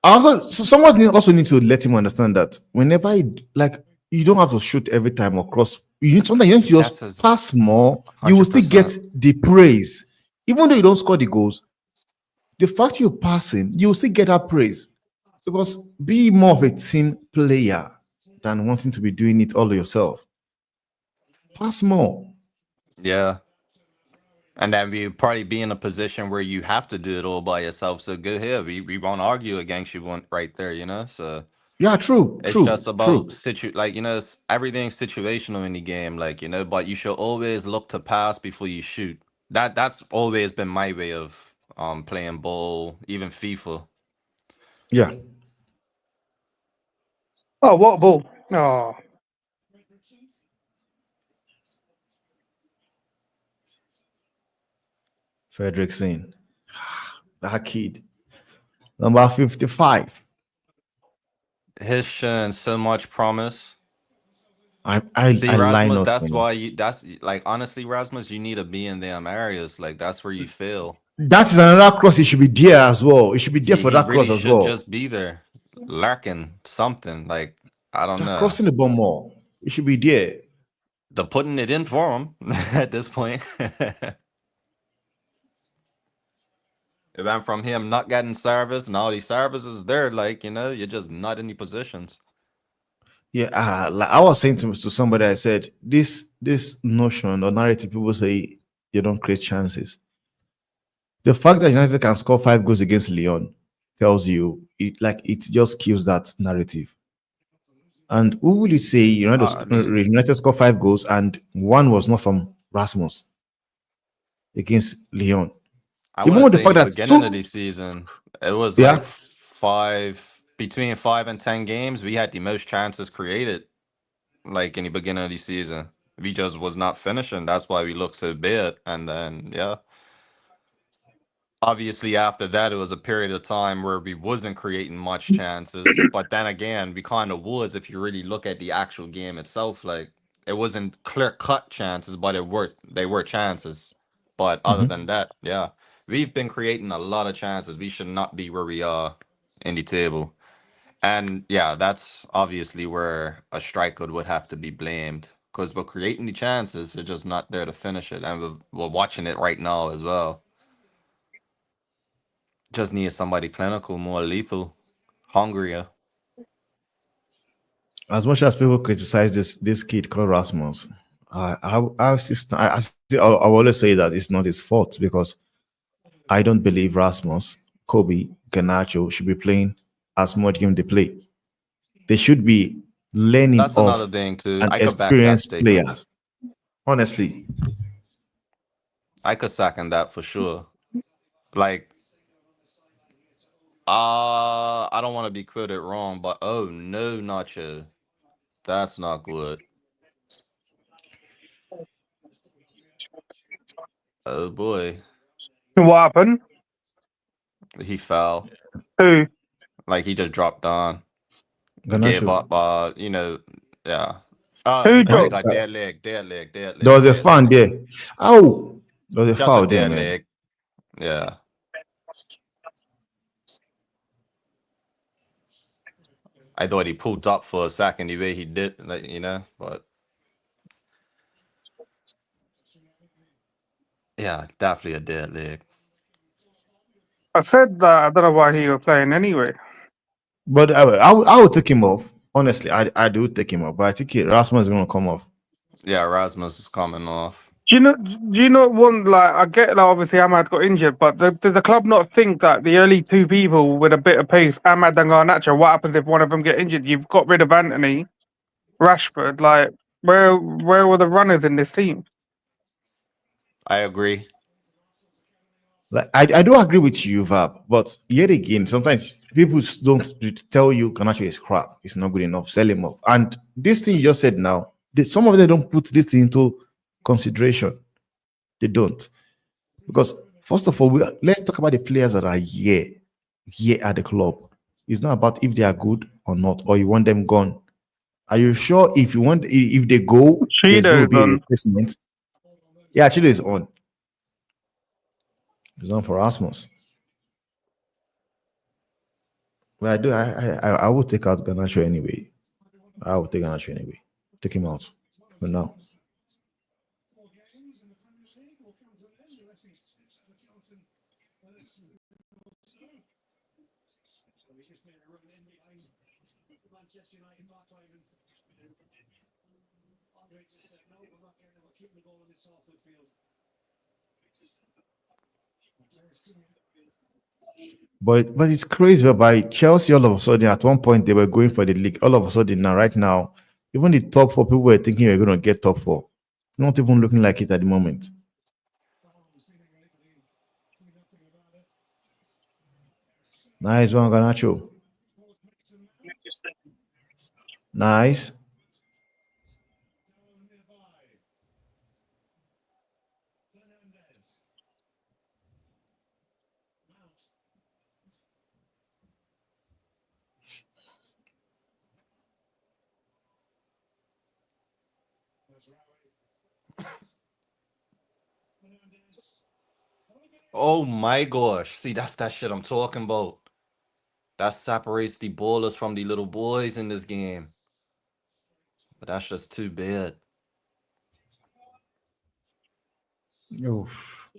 Someone also need to let him understand that whenever you don't have to shoot every time or cross. Sometimes you need to That's just his pass more. You will still get 100%. the praise. Even though you don't score the goals, the fact you're passing, you'll still get that praise. Because be more of a team player than wanting to be doing it all yourself. Pass more. Yeah. And then we probably be in a position where you have to do it all by yourself. So go ahead. We won't argue against you right there, you know? So Yeah, true, it's just true, about true. like, everything's situational in the game, like, but you should always look to pass before you shoot. That's always been my way of playing ball, even FIFA. Yeah. Oh, what a ball! Oh, Fredrickson. That kid. Number 55. He's shown so much promise. I See, line Rasmus, us that's on. why that's like, honestly, Rasmus, you need to be in them areas. Like, that's where you fail. That is another cross. It should be there as well. It should be there for He that really cross as should well. just be there, lurking something. Like, I don't They're know. crossing the ball more. It should be there. They're putting it in for him at this point. It went from him not getting service, and all these services there, like, you're just not in the positions. Yeah, like I was saying to somebody, I said this notion or narrative people say they don't create chances. The fact that United can score 5 goals against Lyon tells you it just kills that narrative. And who will you say I mean, United score 5 goals and one was not from Rasmus against Lyon? I want Even to with the say in fact the that beginning of two, the season, it was like yeah, between 5 and 10 games, we had the most chances created, like in the beginning of the season. We just was not finishing. That's why we looked so bad. And then, yeah, obviously after that, it was a period of time where we wasn't creating much chances. But then again, we kind of was, if you really look at the actual game itself. Like, it wasn't clear cut chances, but they were chances. But other mhm. than that, yeah, we've been creating a lot of chances. We should not be where we are in the table. And yeah, that's obviously where a striker would have to be blamed, because we're creating the chances, they're just not there to finish it. And we're watching it right now as well. Just need somebody clinical, more lethal, hungrier. As much as people criticize this kid called Rasmus, I always say that it's not his fault because I don't believe Rasmus, Kobe, Ganacho should be playing as much game they play. They should be learning That's another off thing too. an I could back that experienced statement. players. Honestly, I could second that for sure. Like, I don't want to be quoted wrong, but oh no, Nacho, that's not good. Oh boy, what happened? he fell. Who? Like, he just dropped down. Gave Ganacho. up. Yeah. Who He Huh? probably dropped? got dead leg, dead leg, dead There leg, was a dead fan leg. there. Oh, there was a Just a foul there, dead man. leg. Yeah. I thought he pulled up for a second the way he did, like, but yeah, definitely a dead leg. I said that I don't know why he was playing anyway. But I would take him off. Honestly, I do take him off. But I think Rasmus is going to come off. Yeah, Rasmus is coming off. Do you know? Do you not want like? I get like obviously Ahmad got injured, but did the club not think that the early two people with a bit of pace, Ahmad and Garnacho, what happens if one of them get injured? You've got rid of Anthony, Rashford. Like where were the runners in this team? I agree. Like I do agree with you, Vab. But yet again, sometimes people don't tell you Ganacho is crap. It's not good enough. Sell him off. And this thing you just said now, some of them don't put this thing into consideration. They don't. Because first of all, let's talk about the players that are here at the club. It's not about if they are good or not, or you want them gone. Are you sure if they go, there's going to Cheeto's be a on. replacement? Yeah, actually, it's on. It's on for Rasmus. But I do. I will take out Ganacho anyway. I will take Ganacho anyway. Take him out for now. But it's crazy. But by Chelsea, all of a sudden, at one point they were going for the league. All of a sudden, now right now, even the top four people were thinking we're going to get top four. Not even looking like it at the moment. Nice one, Ganacho. Nice. Oh my gosh. See, that's that shit I'm talking about. That separates the ballers from the little boys in this game. But that's just too bad. Oof.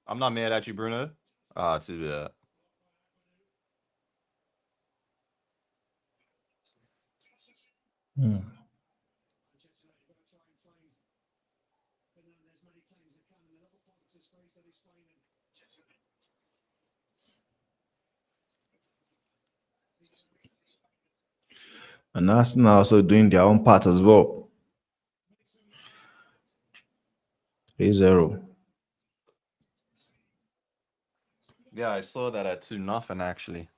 I'm not mad at you, Bruno. Ah, too bad. Hmm. And Arsenal also doing their own part as well. 3-0. Yeah, I saw that at 2-0 actually.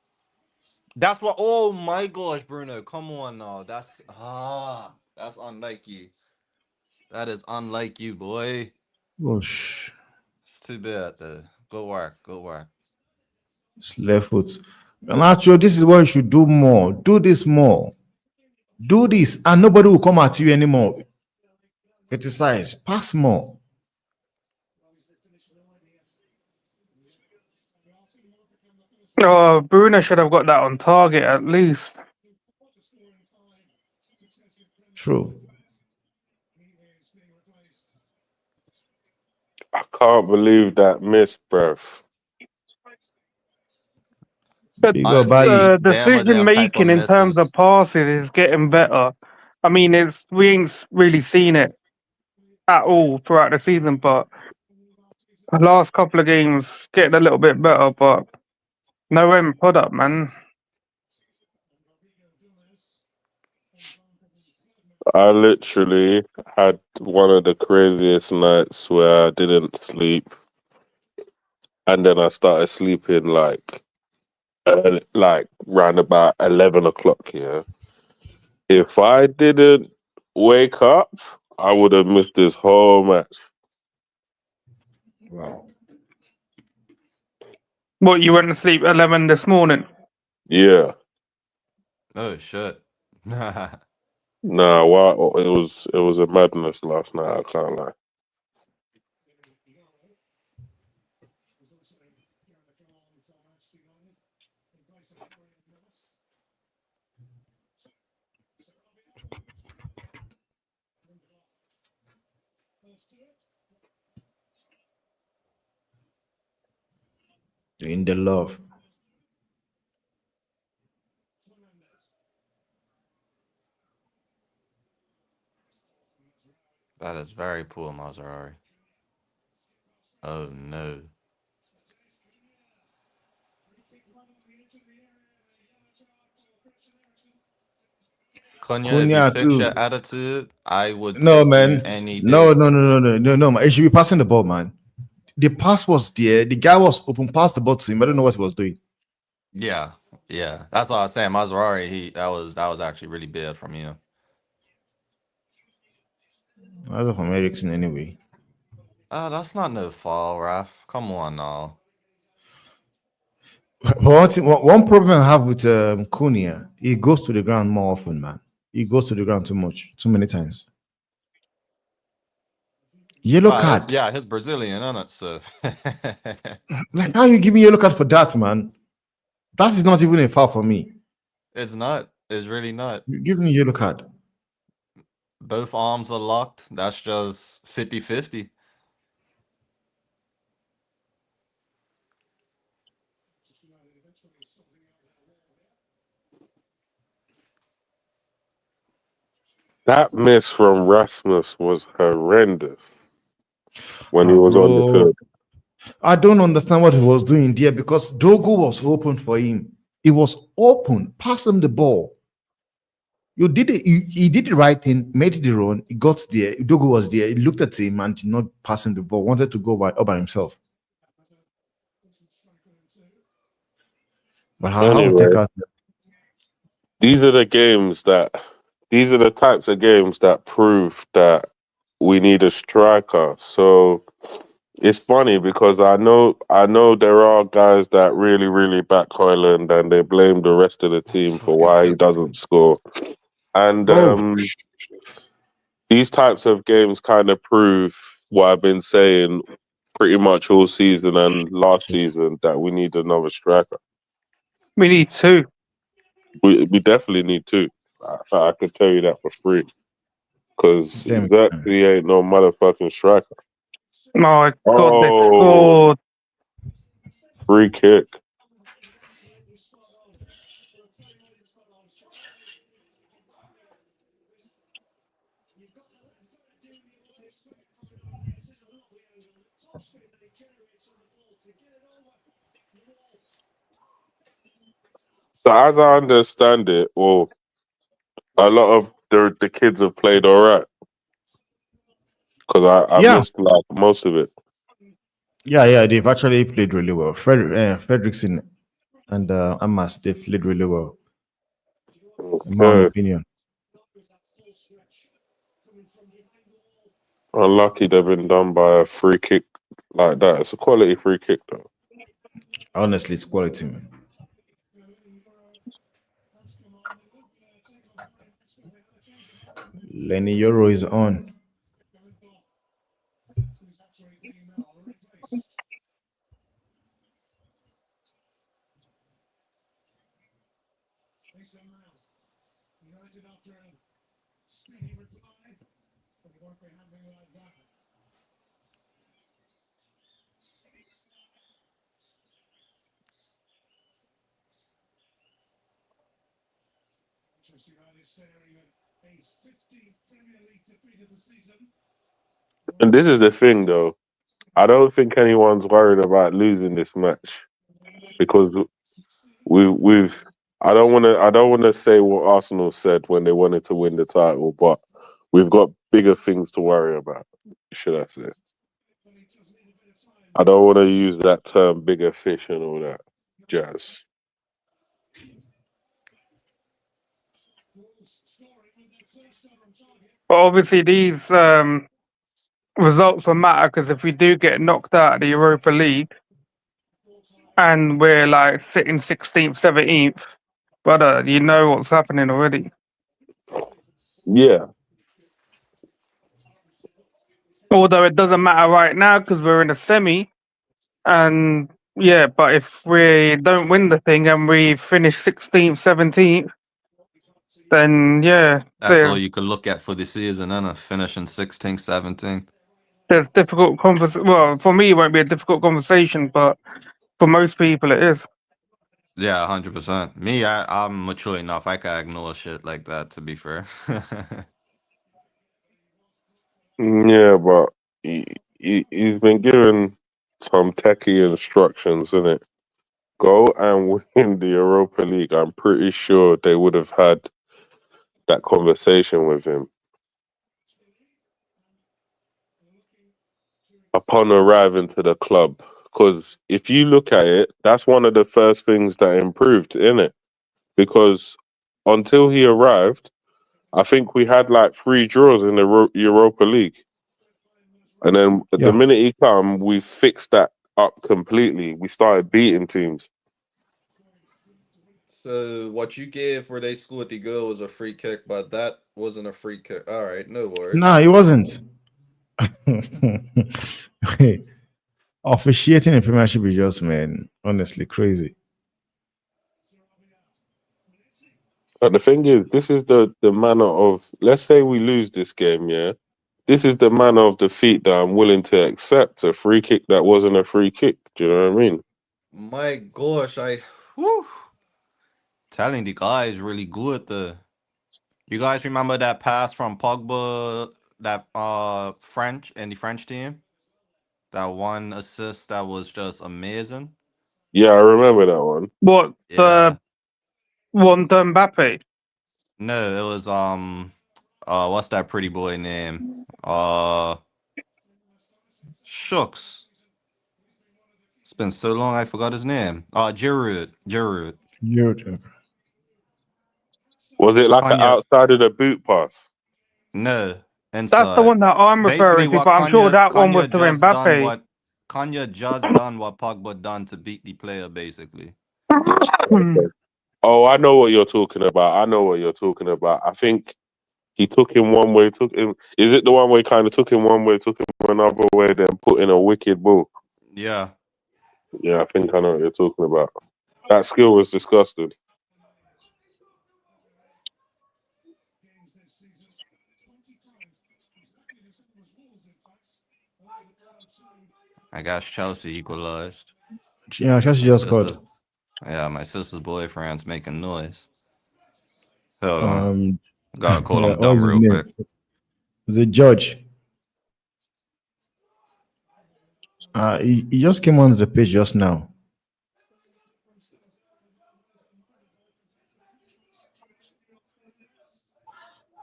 That's what. Oh my gosh, Bruno, come on now. That's unlike you. That is unlike you, boy. Whoosh. It's too bad. Though. Good work. Good work. It's left foot. And actually, this is what you should do more. Do this more. Do this, and nobody will come at you anymore. Criticize. Pass more. Oh, Bruno should have got that on target at least. True. I can't believe that miss, bruv. But Big up, Honestly, buddy. damn or decision damn type of making in terms of misses. passes is getting better. I mean, it's we ain't really seen it at all throughout the season, but the last couple of games getting a little bit better. But no end product, man. I literally had one of the craziest nights where I didn't sleep, and then I started sleeping like round about 11 o'clock. Yeah, if I didn't wake up, I would have missed this whole match. Wow. What, you went to sleep 11 this morning? Yeah, Oh shit. nah, wow, it was a madness last night. I can't lie. In the love. That is very poor, Maserati. Oh no. Cunha, if you Cunha fix too. your attitude, I would No, take you man. any No, day. no, no, no, no, no, no, man. He should be passing the ball, man. The pass was there. The guy was open, passed the ball to him. I don't know what he was doing. Yeah, yeah. That's what I was saying. Mazarari, that was actually really bad from him. I was from Ericsson anyway. That's not no foul, Raf. Come on now. But one problem I have with Cunha, he goes to the ground more often, man. He goes to the ground too much, too many times. Yellow card. His Brazilian, isn't it? So Like, how you give me yellow card for that, man? That is not even a foul for me. it's not. It's really not. You give me yellow card. Both arms are locked. That's just 50-50. That miss from Rasmus was horrendous when he was on the Bro, field. I don't understand what he was doing there because Dogo was open for him. He was open. Pass him the ball. You did it. He did the right thing, made the run. He got there. Dogo was there. He looked at him and did not pass him the ball. Wanted to go all by himself. But how we take Anyway, out? these are the types of games that prove that we need a striker. So it's funny because I know there are guys that really, really back Hoyland and they blame the rest of the team for Fucking why he typical. doesn't score. And Oh, these types of games kind of prove what I've been saying pretty much all season and last season, that we need another striker. We need two. We definitely need two. I can tell you that for free. Because damn. Xerxes ain't no motherfucking striker. My God, they Oh, scored. free kick. So as I understand it, well, a lot of the kids have played all right. Because I Yeah, missed like most of it. yeah. They've actually played really well. Fredrickson and Amas, they've played really well, in my own Okay. opinion. Unlucky they've been done by a free kick like that. It's a quality free kick though. Honestly, it's quality, man. Lenny Euro is on. And this is the thing though. I don't think anyone's worried about losing this match because we've I don't wanna say what Arsenal said when they wanted to win the title, but we've got bigger things to worry about, should I say. I don't want to use that term bigger fish and all that jazz. But obviously, these results will matter because if we do get knocked out of the Europa League and we're like sitting 16th, 17th, brother, you know what's happening already. Yeah. Although it doesn't matter right now because we're in a semi, and yeah, but if we don't win the thing and we finish 16th, 17th, then yeah, That's all you could look at for the season, and finishing 16th, 17th. there's difficult conversation. Well, for me, it won't be a difficult conversation, but for most people, it is. Yeah, 100%. Me, I'm mature enough. I can ignore shit like that. To be fair. Yeah, but he's been given some techie instructions, innit? Go and win the Europa League. I'm pretty sure they would have had that conversation with him upon arriving to the club. Because if you look at it, that's one of the first things that improved, innit? Because until he arrived, I think we had like 3 draws in the Europa League. And then the Yeah. minute he come, we fixed that up completely. We started beating teams. So what you gave where they scored the goal was a free kick, but that wasn't a free kick. All right, no No, worries. it wasn't. Officiating in Premiership is just, man, honestly crazy. But the thing is, this is the manner of, let's say we lose this game, yeah? This is the manner of defeat that I'm willing to accept. A free kick that wasn't a free kick. Do you know what I mean? My gosh, whew, telling the guys really good. You guys remember that pass from Pogba, that French and the French team? That one assist that was just amazing. Yeah, I remember that one. What Yeah. the one to Mbappe? No, it was what's that pretty boy name? Shucks. It's been so long I forgot his name. Giroud. Giroud. Was it like an Kanya. outside of the boot pass? No, That's the inside. one that I'm Basically, referring to, what but I'm sure that one Kanya was to just done Mbappe. what Kanya just done what Pogba done to beat the player, basically. Okay. Oh, I know what you're talking about. I know what you're talking about. I think he took him one way, took him. Is it the one way kind of took him one way, took him another way, then put in a wicked ball? Yeah. Yeah, I think I know what you're talking about. That skill was disgusting. I guess Chelsea equalized. Yeah, Chelsea My just scored. sister's my sister's boyfriend's making noise. Hold on. Um, Gotta call yeah, him what's dumb his real name? quick. The judge. He just came onto the page just now.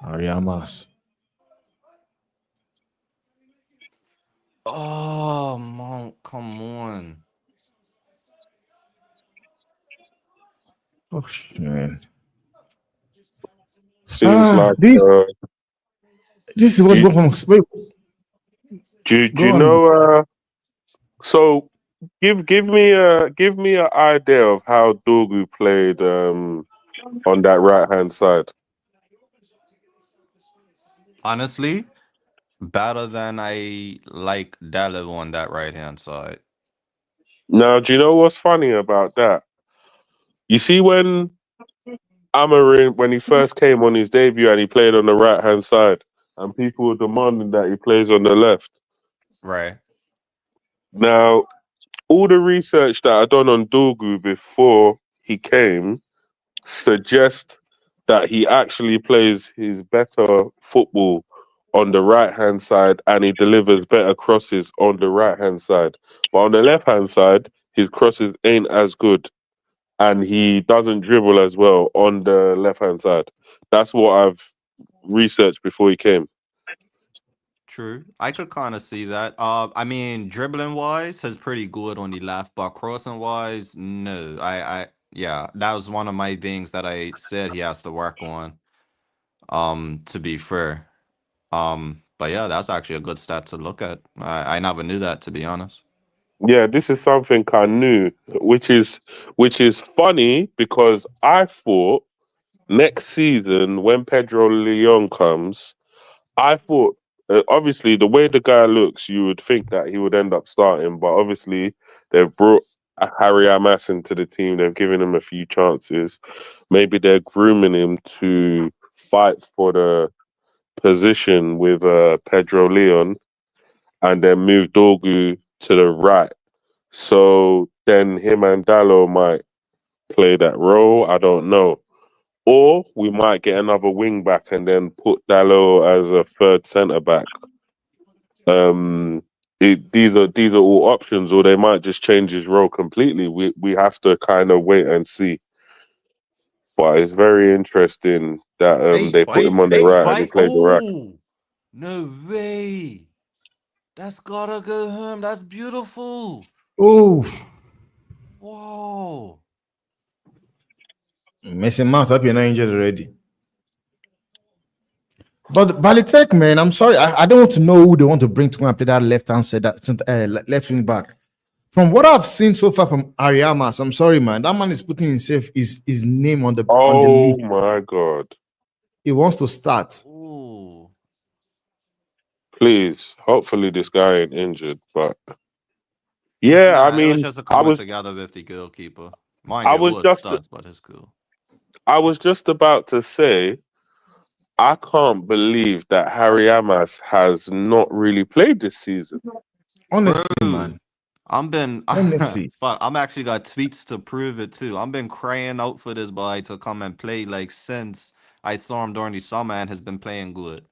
Ariamas. Oh, Monk, come on. Oh, man. Seems like. This is what's Do going on. Wait, do go you on. know? So give me an idea of how Dorgu played on that right hand side. Honestly, better than I like Dallo on that right hand side. Now, do you know what's funny about that? You see when Amarin, when he first came on his debut and he played on the right hand side, and people were demanding that he plays on the left. Right. Now, all the research that I done on Dorgu before he came suggest that he actually plays his better football on the right hand side and he delivers better crosses on the right hand side. But on the left hand side, his crosses ain't as good and he doesn't dribble as well on the left hand side. That's what I've researched before he came. True. I could kind of see that. I mean, dribbling wise, he's pretty good on the left, but crossing wise, no. Yeah, that was one of my things that I said he has to work on. To be fair. But yeah, that's actually a good stat to look at. I never knew that, to be honest. Yeah, this is something I knew, which is funny because I thought next season when Pedro Leon comes, I thought obviously the way the guy looks, you would think that he would end up starting, but obviously they've brought Harry Amas into the team. They've given him a few chances. Maybe they're grooming him to fight for the position with Pedro Leon, and then move Dorgu to the right. So then him and Dallo might play that role. I don't know. Or we might get another wing back and then put Dallo as a third centre back. Um, these are all options, or they might just change his role completely. We have to kind of wait and see. But it's very interesting that they put him on the right and he played the right. Oh, no way. That's gotta go home. That's beautiful. Oh, Whoa. Mason Mount, hope you're not injured already. But Balitek, man, I'm sorry. I don't want to know who they want to bring to come and play that left hand side, that left wing back. From what I've seen so far from Ariamas, I'm sorry, man. That man is putting himself his name on the Oh list. my God! He wants to start. Ooh. Please, hopefully this guy ain't injured. But yeah, I Nah, it was mean, just a coming together with the goalkeeper. Mind I you, it was was just, studs, but it's cool. I was just about to say, I can't believe that Harry Amas has not really played this season. Honestly, Bro, man. I'm been Honestly. fuck. I'm actually got tweets to prove it too. I'm been crying out for this boy to come and play like since I saw him during the summer and has been playing good.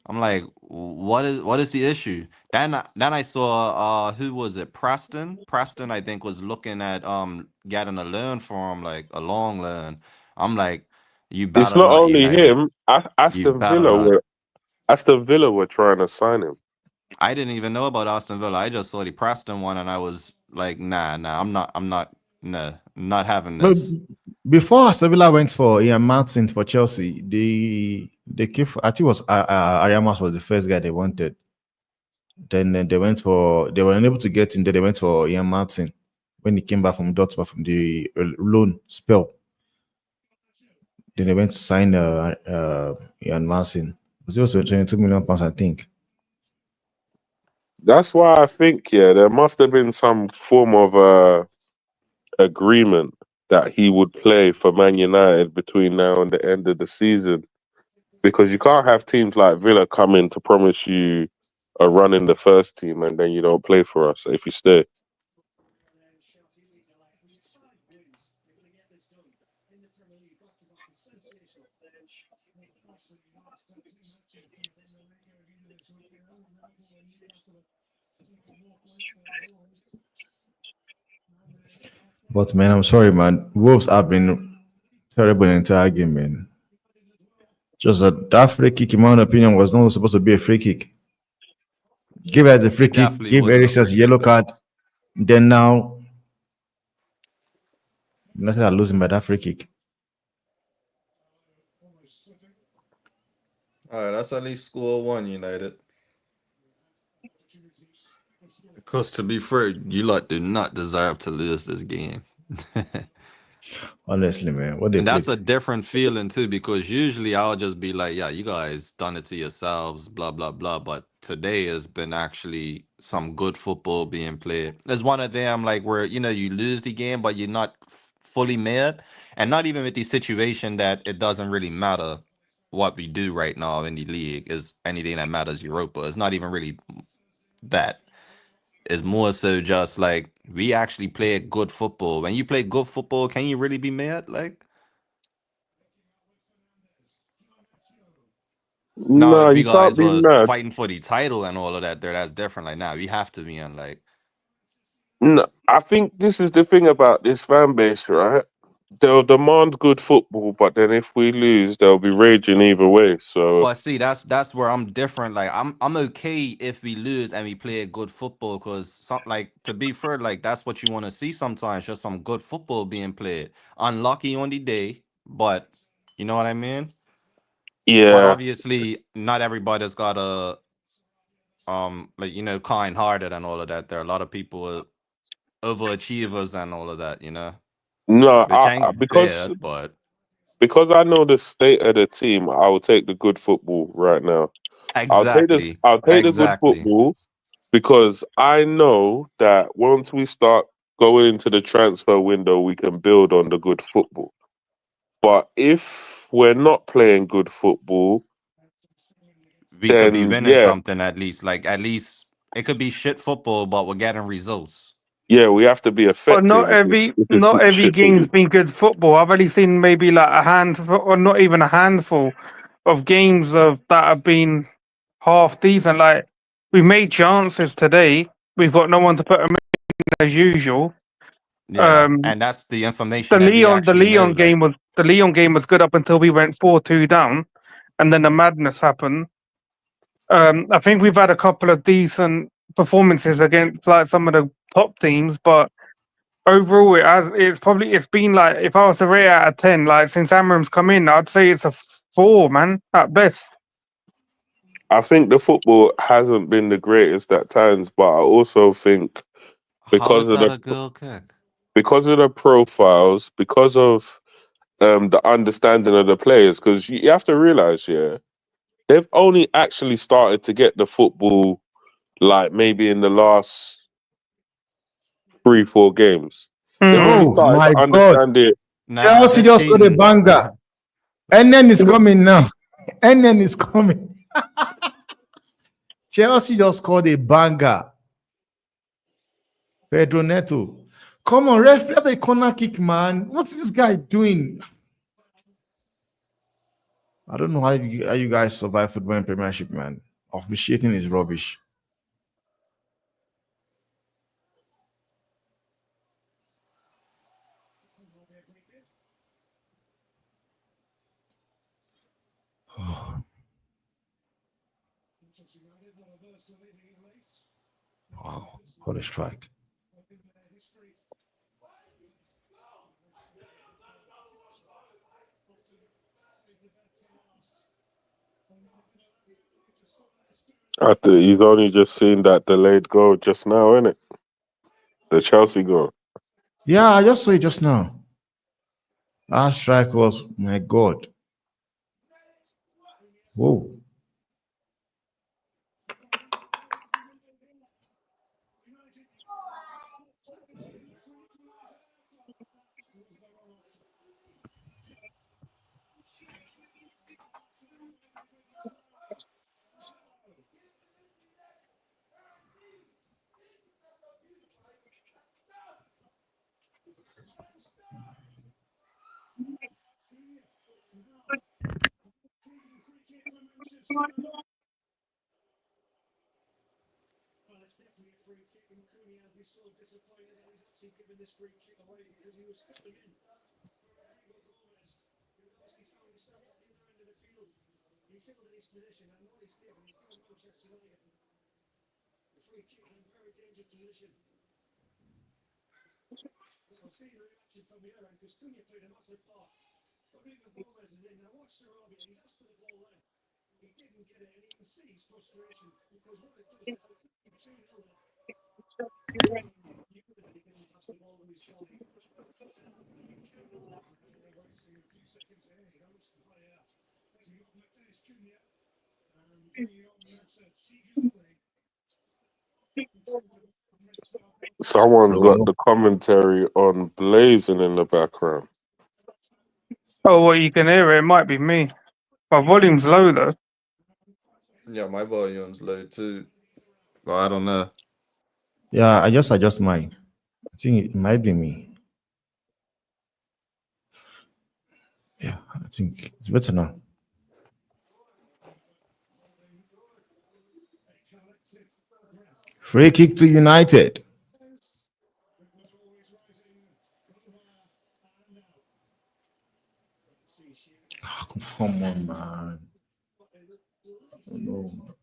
I'm like, what is the issue? Then I saw who was it? Preston. Preston I think was looking at getting a loan for him, like a long loan. I'm like, you It's better not not, only United. him. You better not. Aston Villa were trying to sign him. I didn't even know about Aston Villa. I just saw the Preston one and I was like, nah, not having But this. before Sevilla went for Ian Martin for Chelsea, they gave, I think it was Ariamas was the first guy they wanted. Then they were unable to get him. Then they went for Ian Martin when he came back from Dortmund from the loan spell. Then they went to sign Ian Martin. It was also 22 million pounds, I think. That's why I think, yeah, there must have been some form of agreement that he would play for Man United between now and the end of the season. Because you can't have teams like Villa come in to promise you a run in the first team and then you don't play for us if you stay. But man, I'm sorry, man. Wolves have been terrible in the entire game, man. Just that free kick, in my own opinion, was not supposed to be a free kick. Give us a free kick, Definitely give wasn't a free Eric's yellow kick though. card. Then now, United are losing by that free kick. All right, that's at least score one, United. Because to be fair, you lot do not deserve to lose this game. Honestly, man, what they And that's played. a different feeling too, because usually I'll just be like, yeah, you guys done it to yourselves, blah, blah, blah. But today has been actually some good football being played. There's one of them like where, you lose the game, but you're not fully mad. And not even with the situation that it doesn't really matter what we do right now in the league is anything that matters Europa. It's not even really that. It's more so just like we actually play good football. When you play good football, can you really be mad? Like, now, No, if you you can't guys be was mad. fighting for the title and all of that, there, that's different. Like, now we have to be in like. No, I think this is the thing about this fan base, right? They'll demand good football, but then if we lose, they'll be raging either way. So But see, that's where I'm different. Like, I'm okay if we lose and we play good football, because some like to be fair, like that's what you want to see sometimes, just some good football being played. Unlucky on the day, but you know what I mean. But yeah, obviously, not everybody's got a like kind hearted and all of that. There are a lot of people overachievers and all of that. no, Which I, ain't bad, but because I know the state of the team, I will take the good football right now. exactly, I'll take the good exactly. football because I know that once we start going into the transfer window, we can build on the good football. But if we're not playing good football, We could be then winning yeah, something at least. Like at least it could be shit football, but we're getting results. yeah, we have to be But effective if it's not every shit game's football. been good football. I've only seen maybe like a handful, or not even a handful, of games that have been half decent. Like We made chances today. We've got no one to put them in as usual. Yeah, and that's the information The that we Leon actually knew. Like, Leon game was good up until we went 4-2 down, and then the madness happened. I think we've had a couple of decent performances against like some of the top teams, but overall it's been like, if I was to rate out of 10, like since Amram's come in, I'd say it's a 4, man, at best. I think the football hasn't been the greatest at times, but I also think how because is of that the a good kick? because of the profiles, because of the understanding of the players, because you have to realize, yeah, they've only actually started to get the football like maybe in the last 3-4 games. They've only Oh started my to God. understand it. Nah, Chelsea they're just got a cheating. banger. NN is coming now. NN is coming. Chelsea just scored a banger. Pedro Neto. Come on, ref, play the corner kick, man. What is this guy doing? I don't know how you guys survive football and Premiership, man. Officiating is rubbish. Wow, what a strike. He's only just seen that delayed goal just now, innit? The Chelsea goal. Yeah, I just saw it just now. Our strike was, my God. Whoa. Someone's got Oh. the commentary on blazing in the background. Oh, well, you can hear it. It might be me. My volume's low though. Yeah, my volume's low too. Well, I don't know. Yeah, I just adjust mine. I think it might be me. Yeah, I think it's better now. Free kick to United. Ah, come on, man. Oh, no.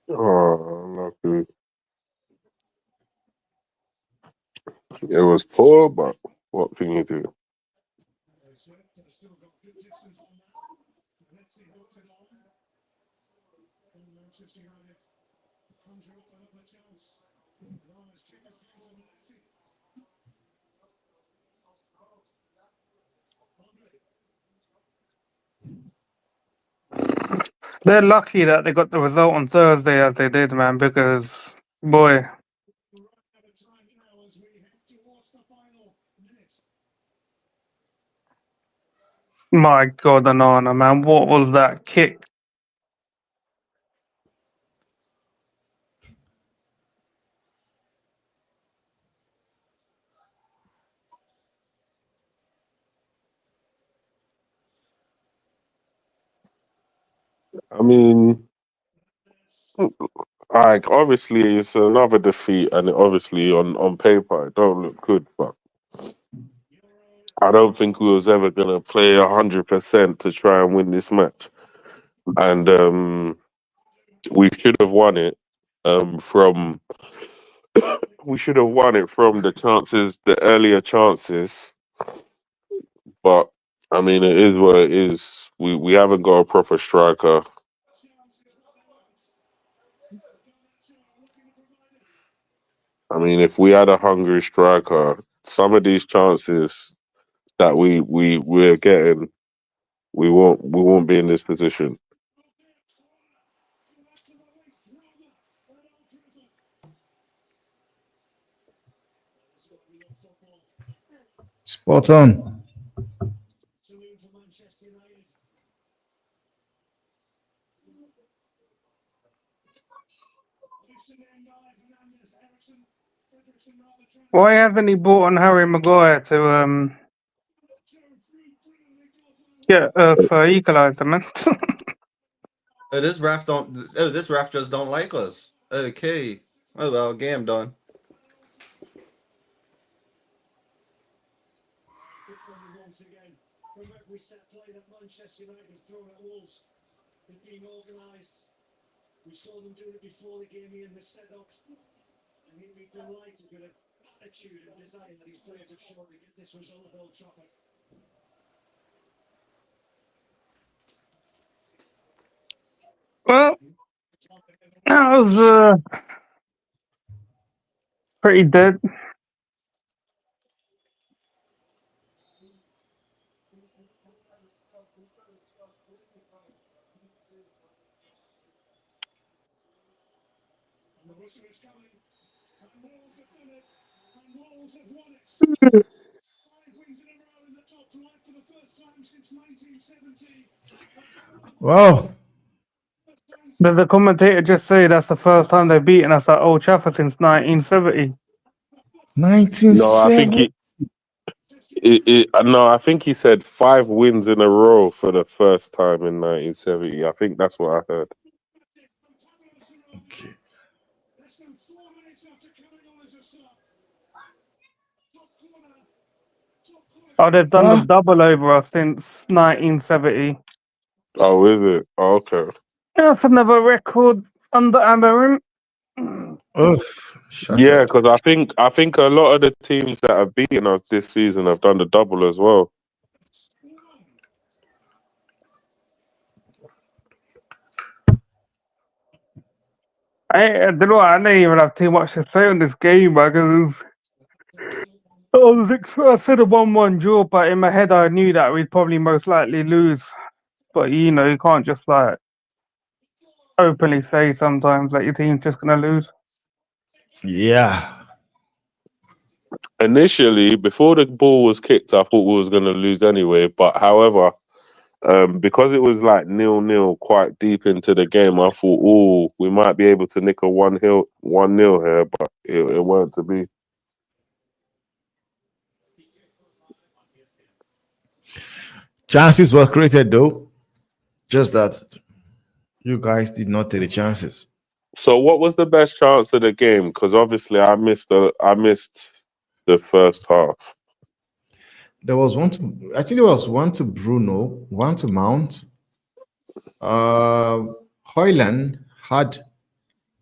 Oh, lucky. It was poor, but what can you do? They're lucky that they got the result on Thursday as they did, man, because boy, my God, Anana, man, what was that kick? I mean, like obviously it's another defeat, and obviously on paper it don't look good, but I don't think we was ever gonna play 100% to try and win this match, and we should have won it from we should have won it from the chances, the earlier chances. But I mean, it is what it is. We haven't got a proper striker. I mean, if we had a hungry striker, some of these chances that we're getting, we won't be in this position. Spot on. Why hasn't he brought on Harry Maguire to get for equaliser, man? This ref just don't like us. Okay. Oh well, game done. Well, that was pretty dead. Well, Does the commentator just say that's the first time they've beaten us at Old Trafford since 1970? No, I think 1970. no, I think he said 5 wins in a row for the first time in 1970. I think that's what I heard. Okay. Oh, they've done the Well, double over us since 1970. Oh, is it? Oh, okay. That's another record under Amarin. oh, Yeah, shattered. because I think a lot of the teams that have beaten us this season have done the double as well. I don't know. I don't even have too much to say on this game because I said a 1-1 draw, but in my head I knew that we'd probably most likely lose. But you know, you can't just like openly say sometimes that your team's just gonna lose. Yeah. Initially, before the ball was kicked, I thought we was going to lose anyway. But however, because it was like 0-0 quite deep into the game, I thought, oh, we might be able to nick a 1-0 here, but it weren't to be. Chances were created though. Just that you guys did not take the chances. So, what was the best chance of the game? Because obviously, I missed the first half. There was one to, I think there was one to Bruno, one to Mount. Hoyland had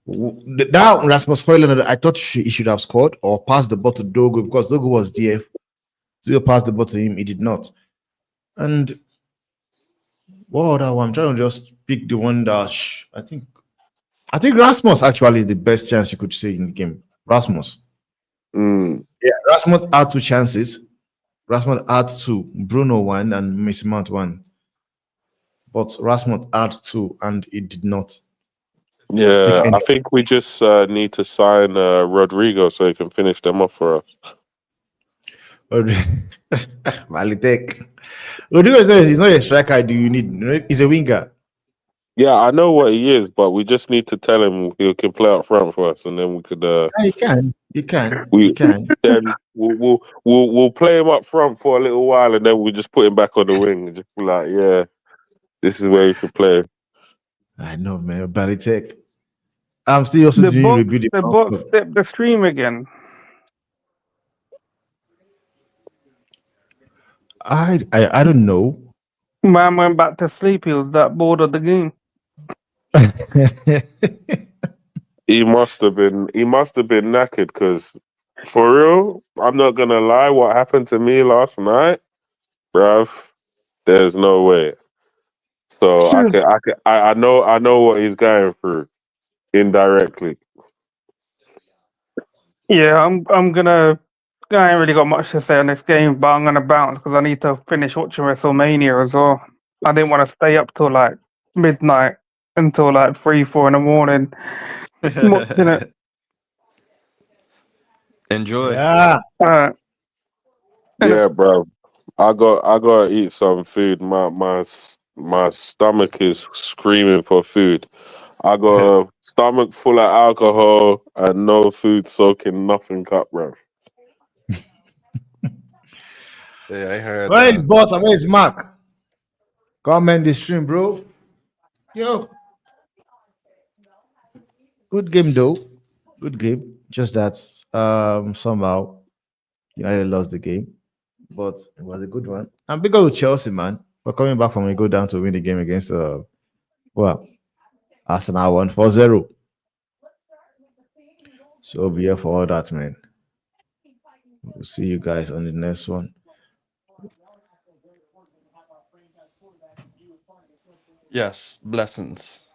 that Rasmus Hoyland. I thought he should have scored or passed the ball to Dogo because Dogo was DF. Dogo passed the ball to him. He did not. And what other one? I'm trying to just pick the one that I think Rasmus actually is the best chance you could see in the game. Rasmus. Mm. Yeah, Rasmus had 2 chances. Rasmus had 2, Bruno 1, and Mason Mount 1. But Rasmus had 2, and it did not. Yeah, I think we just need to sign Rodrigo so he can finish them off for us. Malitek. Rodrigo is not a striker. Do you need? He's a winger. Yeah, I know what he is, but we just need to tell him he can play up front for us, and then we could. Yeah, he can. He can. We He can. then we'll play him up front for a little while, and then we just put him back on the wing and just be like, yeah, this is where you should play. I know, man. Barely tech. I'm still also The doing box, review. the box stepped the stream again. I don't know. Man went back to sleep. He was that bored of the game. He must have been. He must have been knackered because, for real, I'm not gonna lie. What happened to me last night, bruv? There's no way. So I know what he's going through indirectly. Yeah, I'm gonna. I ain't really got much to say on this game, but I'm gonna bounce because I need to finish watching WrestleMania as well. I didn't want to stay up till like midnight until like 3, 4 in the morning watching it. Enjoy. Yeah. Uh, Yeah, bro. I gotta eat some food. My stomach is screaming for food. I got a stomach full of alcohol and no food soaking nothing up, bro. Yeah, I heard Where is that. Bot and where is Mark? Comment the stream, bro. Yo, good game though. Good game. Just that somehow United lost the game, but it was a good one. And big up to Chelsea, man, for coming back from a go down to win the game against well, Arsenal won 4-0. So be here for all that, man. We'll see you guys on the next one. Yes, blessings.